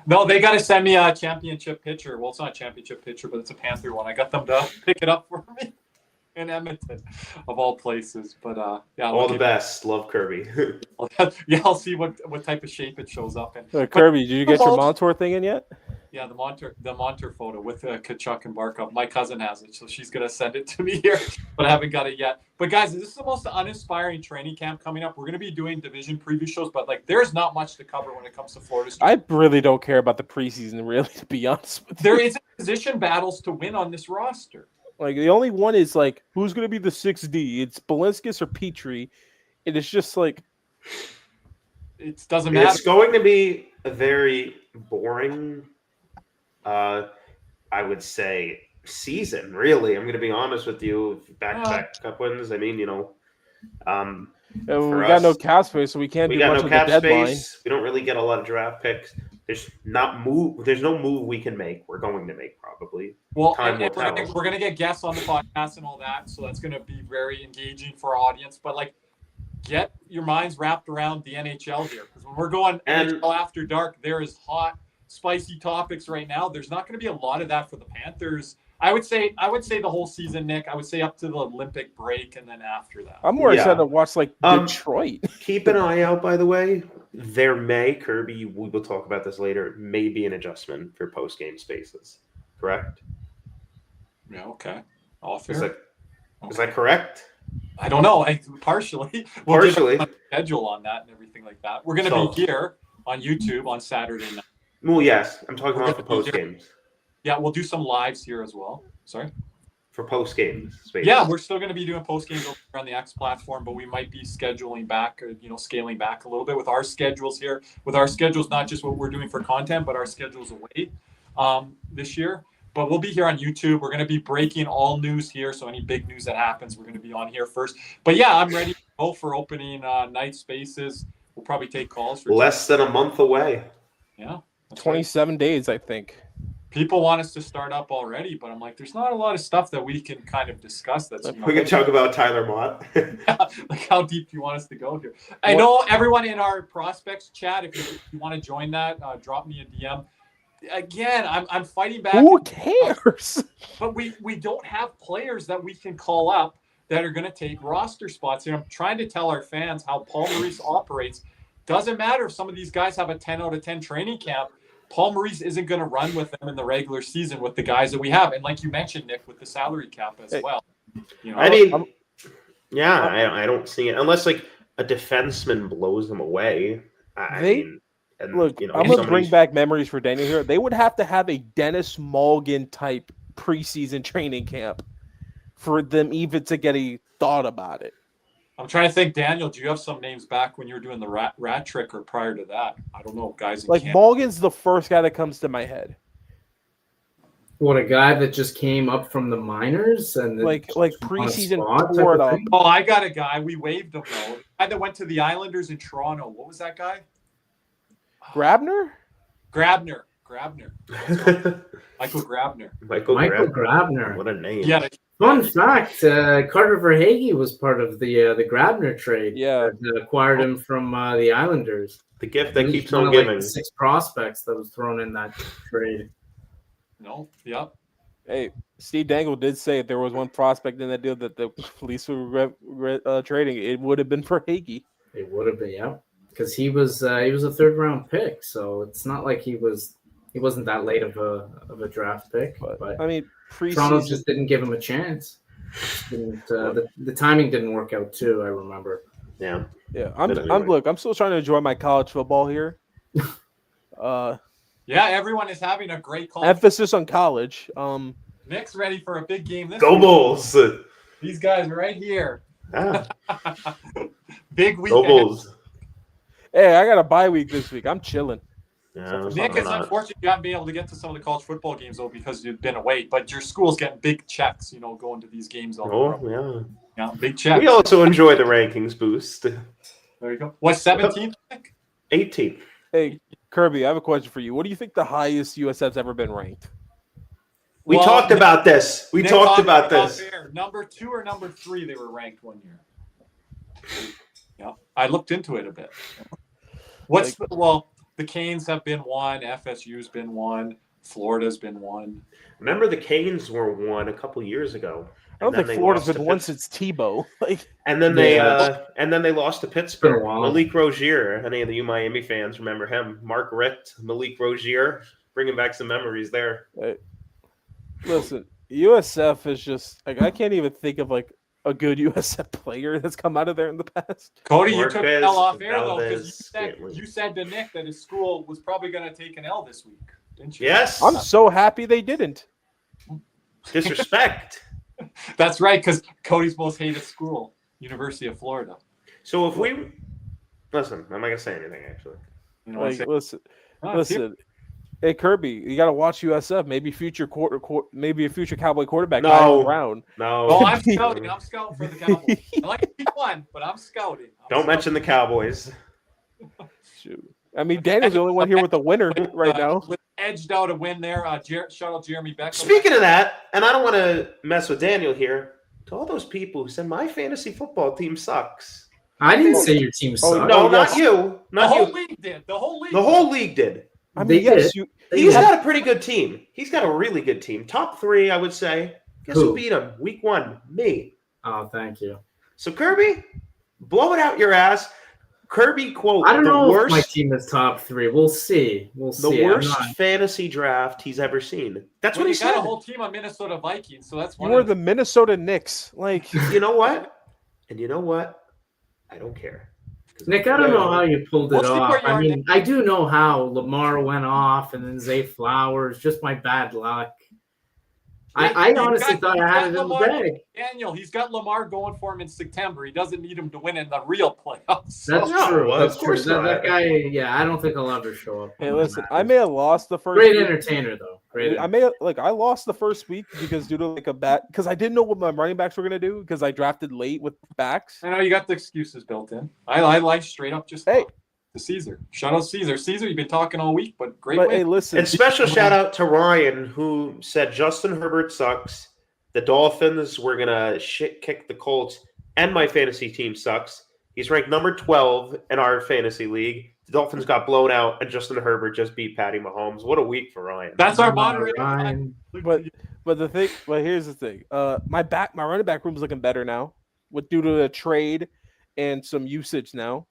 No, they got to send me a championship picture. Well, it's not a championship picture, but it's a Panther one. I got them to pick it up for me in Edmonton, of all places. But yeah,
all the best. Love Kirby.
Yeah, I'll see what type of shape it shows up in.
Kirby, did you get your Montour thing in yet?
Yeah, the Montour photo with Kachuk and Barkov. My cousin has it, so she's gonna send it to me here, but I haven't got it yet. But guys, this is the most uninspiring training camp coming up. We're gonna be doing division preview shows, but like, there's not much to cover when it comes to Florida State.
I really don't care about the preseason, really, to be honest with you.
There is position battles to win on this roster.
Like, the only one is like, who's gonna be the 6D? It's Balinskis or Petrie, and it's just like,
it doesn't matter.
It's going to be a very boring. I would say season, really. I'm going to be honest with you. Back-to-back cup wins. I mean,
we got no cap space, so we can't do much of the deadline.
We don't really get a lot of draft picks. There's no move we can make. We're going to make probably.
Well, we're going to get guests on the podcast and all that, so that's going to be very engaging for our audience. But like, get your minds wrapped around the NHL here, because when we're going NHL after dark, there is hot, spicy topics right now. There's not going to be a lot of that for the Panthers. I would say the whole season, Nick. I would say up to the Olympic break, and then after that.
I'm more excited to watch like Detroit.
Keep an eye out, by the way. There Kirby, we will talk about this later, may be an adjustment for post-game spaces. Correct?
Yeah, okay.
Is that correct?
I don't know. Partially.
Partially.
We'll schedule on that and everything like that. We're going to be here on YouTube on Saturday night.
Well, yes. I'm talking about the post games.
Yeah, we'll do some lives here as well. Sorry?
For post games.
Yeah, we're still going to be doing post games over on the X platform, but we might be scheduling back, or, scaling back a little bit with our schedules here. With our schedules, not just what we're doing for content, but our schedules away this year. But we'll be here on YouTube. We're going to be breaking all news here. So any big news that happens, we're going to be on here first. But yeah, I'm ready to go for opening night spaces. We'll probably take calls for
less than a month away.
Yeah.
27 days, I think.
People want us to start up already, but I'm like, there's not a lot of stuff that we can kind of discuss.
We can talk about Tyler Mott.
Like, how deep do you want us to go here? I know everyone in our prospects chat, if you want to join that, drop me a DM. Again, I'm fighting back.
Who cares?
But we don't have players that we can call up that are going to take roster spots. And I'm trying to tell our fans how Paul Maurice operates. Doesn't matter if some of these guys have a 10 out of 10 training camp. Paul Maurice isn't going to run with them in the regular season with the guys that we have. And like you mentioned, Nick, with the salary cap as well.
I mean, I don't see it. Unless, like, a defenseman blows them away. I mean, and,
Look,
you know,
I'm going to
somebody's-
bring back memories for Daniel here. They would have to have a Dennis Malgin type preseason training camp for them even to get a thought about it.
I'm trying to think, Daniel, do you have some names back when you were doing the rat trick or prior to that? I don't know, guys. In
Like
camp.
Malgin's the first guy that comes to my head.
What, a guy that just came up from the minors and
Like
just on a
preseason
spot type
tore
of
it up.
thing?
Oh, I got a guy. We waived him, though. The guy that went to the Islanders in Toronto. What was that guy?
Grabner?
Grabner. Michael Grabner.
Michael
Grabner.
What a name.
Yeah,
Fun fact: Carter Verhaeghe was part of the Grabner trade.
Yeah.
that acquired him from the Islanders.
The gift that
He was
keeps
one
on
of, like,
giving.
the 6 prospects that was thrown in that trade.
no, yep.
Hey, Steve Dangle did say if there was one prospect in that deal that the police were trading, it would have been for Hagee.
It would have been, yeah, because he was a 3rd round pick, so it's not like he wasn't that late of a draft pick. But
I mean,
Toronto
preseason.
just didn't give him a chance. The timing didn't work out too. I remember.
Yeah.
Yeah,
But anyway.
look, I'm still trying to enjoy my college football here.
Yeah, everyone is having a great call.
Emphasis on college.
Nick's ready for a big game this
Go
week.
Bulls.
These guys right here.
Ah,
Big week.
go Bulls.
Hey, I got a bye week this week. I'm chilling.
Yeah,
Nick, it's
not.
unfortunate you haven't been able to get to some of the college football games, though, because you've been away. But your school's getting big checks, going to these games.
Oh, yeah.
Yeah, big checks.
We also enjoy the rankings boost.
There you go. What's 17th, Nick?
18.
Hey, Kirby, I have a question for you. What do you think the highest USF's ever been ranked?
We
Well,
talked about this. We
Nick
talked about
off
this.
air. Number 2 or number 3, they were ranked one year. Yeah, I looked into it a bit. The Canes have been one. FSU's been one. Florida's been one.
Remember the Canes were one a couple years ago.
I don't
And then
think
they
Florida's
lost
been
to
one
Pittsburgh.
since Tebow. Like,
And then they lost to Pittsburgh.
Been a while.
Malik Rozier. Any of you Miami fans remember him? Mark Richt, Malik Rozier, bringing back some memories there.
listen, USF is just like I can't even think of like a good USF player that's come out of there in the past.
Cody, you took
Marquez
an L off air, though, because
Valdez-Scantling.
you said to Nick that his school was probably going to take an L this week, didn't you?
Yes.
I'm so happy they didn't.
Disrespect.
That's right, because Cody's most hated school, University of Florida.
So if we listen, I'm not gonna say anything actually.
You know what I'm
Like,
saying?
listen. Hey Kirby, you got to watch USF. Maybe maybe a future Cowboy quarterback.
No.
Kyle Brown.
No.
Oh, I'm scouting. I'm scouting for the Cowboys. I like week 1, but I'm scouting.
Don't mention the Cowboys.
Shoot. I mean, Daniel's the only one here with a winner right now.
With edged out a win there. Shout out Jeremy Beck.
Speaking of that, and I don't want to mess with Daniel here, to all those people who said my fantasy football team sucks.
I didn't say your team
Oh,
sucked.
No,
Oh,
not
yes.
you.
the
Not
whole
you.
league did. The whole league.
The whole league did.
I
They
mean, yes,
did.
He's got a pretty good team. He's got a really good team. Top 3, I would say. Guess who
Who?
beat him? Week 1, me.
Oh, thank you.
So Kirby, blow it out your ass. Kirby quote
I don't
the
know
worst,
if my team is top 3. We'll see. We'll
the
see.
worst
I'm not-
fantasy draft he's ever seen. That's
Well,
what he
you got
said.
a whole team of Minnesota Vikings, so that's
you
one.
were
of
the Minnesota Knicks. Like,
You know what? And you know what? I don't care. 'Cause
Nick, I don't know how you pulled
We'll
it
see
off.
where you
I
are,
mean,
Nick.
I do know how Lamar went off and then Zay Flowers. Just my bad luck. I
He's
honestly
got-
thought I
he's
had
got
it in the
Lamar-
bag.
Daniel, he's got Lamar going for him in September. He doesn't need him to win in the real playoffs.
That's
No,
true.
well,
That's
of course
true. That,
not.
that guy, yeah, I don't think he'll ever show up.
hey,
when it
listen, I
matters.
may have lost the first.
Great
week.
entertainer, though. Great.
I lost the first week because due to like a bat because I didn't know what my running backs were gonna do because I drafted late with backs.
I know you got the excuses built in. I like straight up just
Hey.
to Caesar. Shout out Caesar. Caesar, you've been talking all week, but great
But
win.
hey, listen,
And special shout out to Ryan, who said Justin Herbert sucks. The Dolphins were gonna shit kick the Colts, and my fantasy team sucks. He's ranked number 12 in our fantasy league. The Dolphins got blown out, and Justin Herbert just beat Patty Mahomes. What a week for Ryan.
That's our moderator.
Ryan.
but here's the thing. My running back room is looking better now, with due to a trade and some usage now.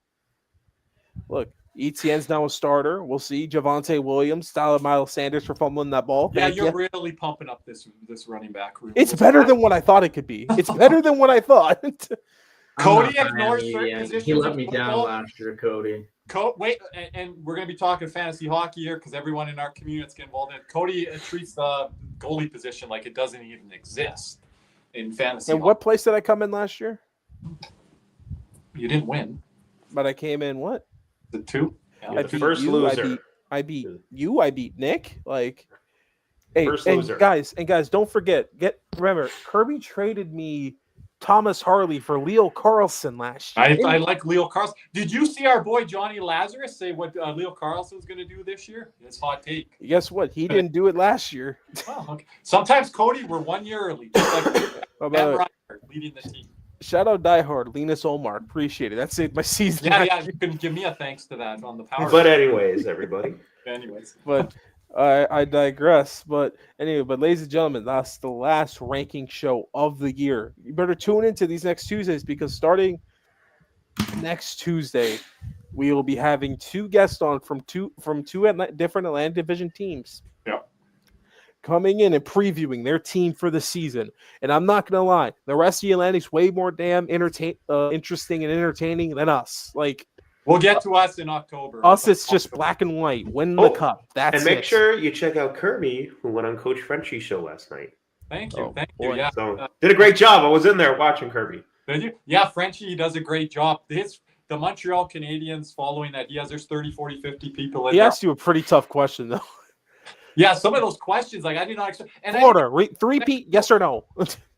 Look, ETN's now a starter. We'll see. Javonte Williams, style of Miles Sanders for fumbling that ball.
Yeah,
Thank
you're
you.
really pumping up this running back room.
It's better than what I thought it could be. It's better than what I thought.
Cody at North certain positions.
He let
of
me
football.
down last year, Cody.
Wait, and we're going to be talking fantasy hockey here because everyone in our community that's getting involved in it. Cody treats the goalie position like it doesn't even exist in fantasy.
And what place did I come in last year?
You didn't win.
But I came in what?
The 2?
Yeah,
I
the
beat
first
you,
loser.
I beat you. I beat Nick. Like, hey,
First
and
loser.
guys, don't forget. Remember, Kirby traded me Thomas Harley for Leo Carlson last year.
I like Leo Carlson. Did you see our boy Johnny Lazarus say what Leo Carlson's going to do this year? It's hot take.
Guess what? He didn't do it last year.
Oh, okay. Sometimes, Cody, we're 1 year early, just like Matt Ryan leading the team.
Shout out diehard Linus Olmark. Appreciate it. That saved my season.
Yeah. You can give me a thanks to that on the power.
But anyways, everybody.
But I digress. But anyway, ladies and gentlemen, that's the last ranking show of the year. You better tune into these next Tuesdays because starting next Tuesday, we will be having 2 guests on from two different Atlantic Division teams.
Yeah.
Coming in and previewing their team for the season. And I'm not going to lie, the rest of the Atlantic's way more damn interesting and entertaining than us. Like,
we'll get to us in October.
Us, it's just black and white. Win the cup. That's it.
And make sure you check out Kirby, who went on Coach Frenchie's show last night.
Thank you.
Boy.
Yeah.
So, did a great job. I was in there watching Kirby.
Did you? Yeah, Frenchie does a great job. The Montreal Canadiens, following that, there's 30, 40, 50 people in
He
there.
asked you a pretty tough question, though.
Yeah, some of those questions, like I did not expect. And
Florida, three-peat, yes or no?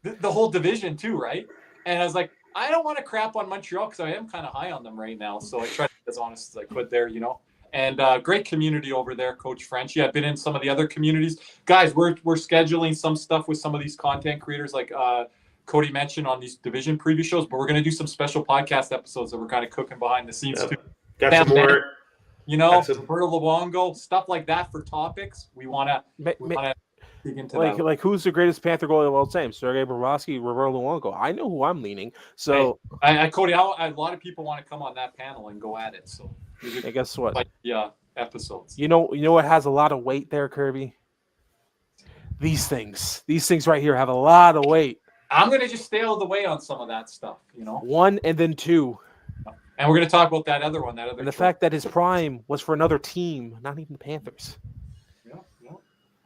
the whole division too, right? And I was like, I don't want to crap on Montreal because I am kind of high on them right now. So I try to be as honest as I could there, And great community over there, Coach Frenchie. I've been in some of the other communities. Guys, we're scheduling some stuff with some of these content creators like Cody mentioned on these division preview shows, but we're going to do some special podcast episodes that we're kind of cooking behind the scenes too.
Got some more.
Roberto Luongo, stuff like that for topics. We want to dig into that.
Like who's the greatest Panther goalie of all time? Sergei Bobrovsky, Roberto Luongo. I know who I'm leaning. So,
Cody, a lot of people want to come on that panel and go at it. So,
I guess what?
Episodes.
You know what has a lot of weight there, Kirby? These things right here have a lot of weight.
I'm going to just stay out of the way on some of that stuff.
1 and then 2.
And we're going to talk about that other one. And
the fact that his prime was for another team, not even the Panthers.
Yeah.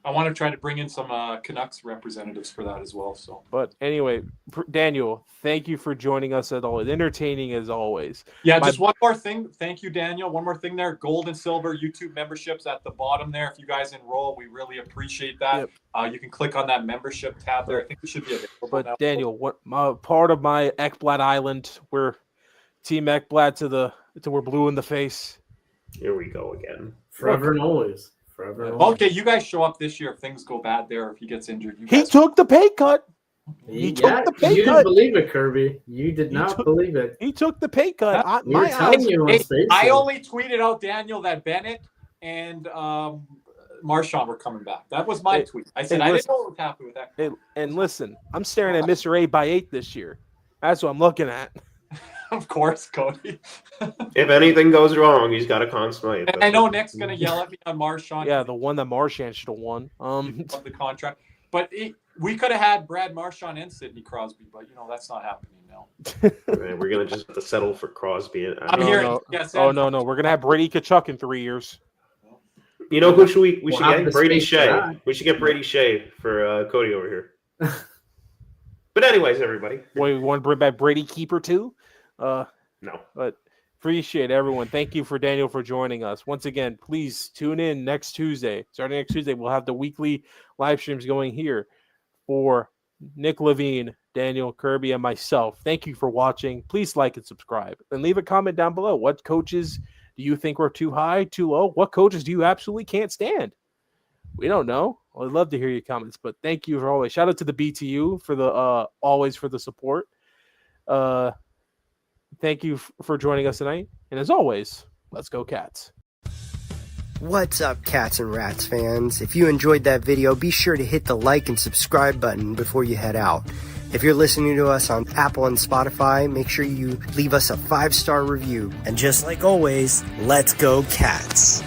I want to try to bring in some Canucks representatives for that as well. So,
but anyway, Daniel, thank you for joining us as always. Entertaining as always.
Yeah, just one more thing. Thank you, Daniel. One more thing there. Gold and silver YouTube memberships at the bottom there. If you guys enroll, we really appreciate that. Yep. You can click on that membership tab there. I think we should be available.
But
now.
Daniel, part of my Ekblad Island, we're Team Ekblad to we're blue in the face.
Here we go again.
Forever and always. Forever and always.
Okay, you guys show up this year if things go bad there. If he gets injured,
he took the pay cut.
He took the pay cut. You didn't believe it, Kirby. You did not believe it.
He took the pay cut.
I only tweeted out, Daniel, that Bennett and Marchand were coming back. That was my tweet. I said I didn't know what was happening with that.
And listen, I'm staring at Mr. 8x8 this year. That's what I'm looking at.
Of course, Cody.
If anything goes wrong, he's got a consummate.
I know Nick's going to yell at me on Marchand.
Yeah, the one that Marchand should have won.
The contract. But we could have had Brad Marchand and Sidney Crosby, but, that's not happening now.
Man, we're going to just have to settle for Crosby.
I'm hearing.
No.
Yes,
no. We're going to have Brady Tkachuk in 3 years.
Who should we should get? Brady Shea. We should get Brady Shea for Cody over here. But anyways, everybody.
Wait, we want to bring back Brady Keeper too?
No.
But appreciate everyone. Thank you for Daniel for joining us. Once again, please tune in next Tuesday. Starting next Tuesday, we'll have the weekly live streams going here for Nick Levine, Daniel Kirby, and myself. Thank you for watching. Please like and subscribe. And leave a comment down below. What coaches do you think were too high, too low? What coaches do you absolutely can't stand? We don't know. I'd love to hear your comments, but thank you for always. Shout out to the BTU for the always for the support. Thank you for joining us tonight. And as always, let's go Cats.
What's up, Cats and Rats fans? If you enjoyed that video, be sure to hit the like and subscribe button before you head out. If you're listening to us on Apple and Spotify, make sure you leave us a 5-star review. And just like always, let's go Cats.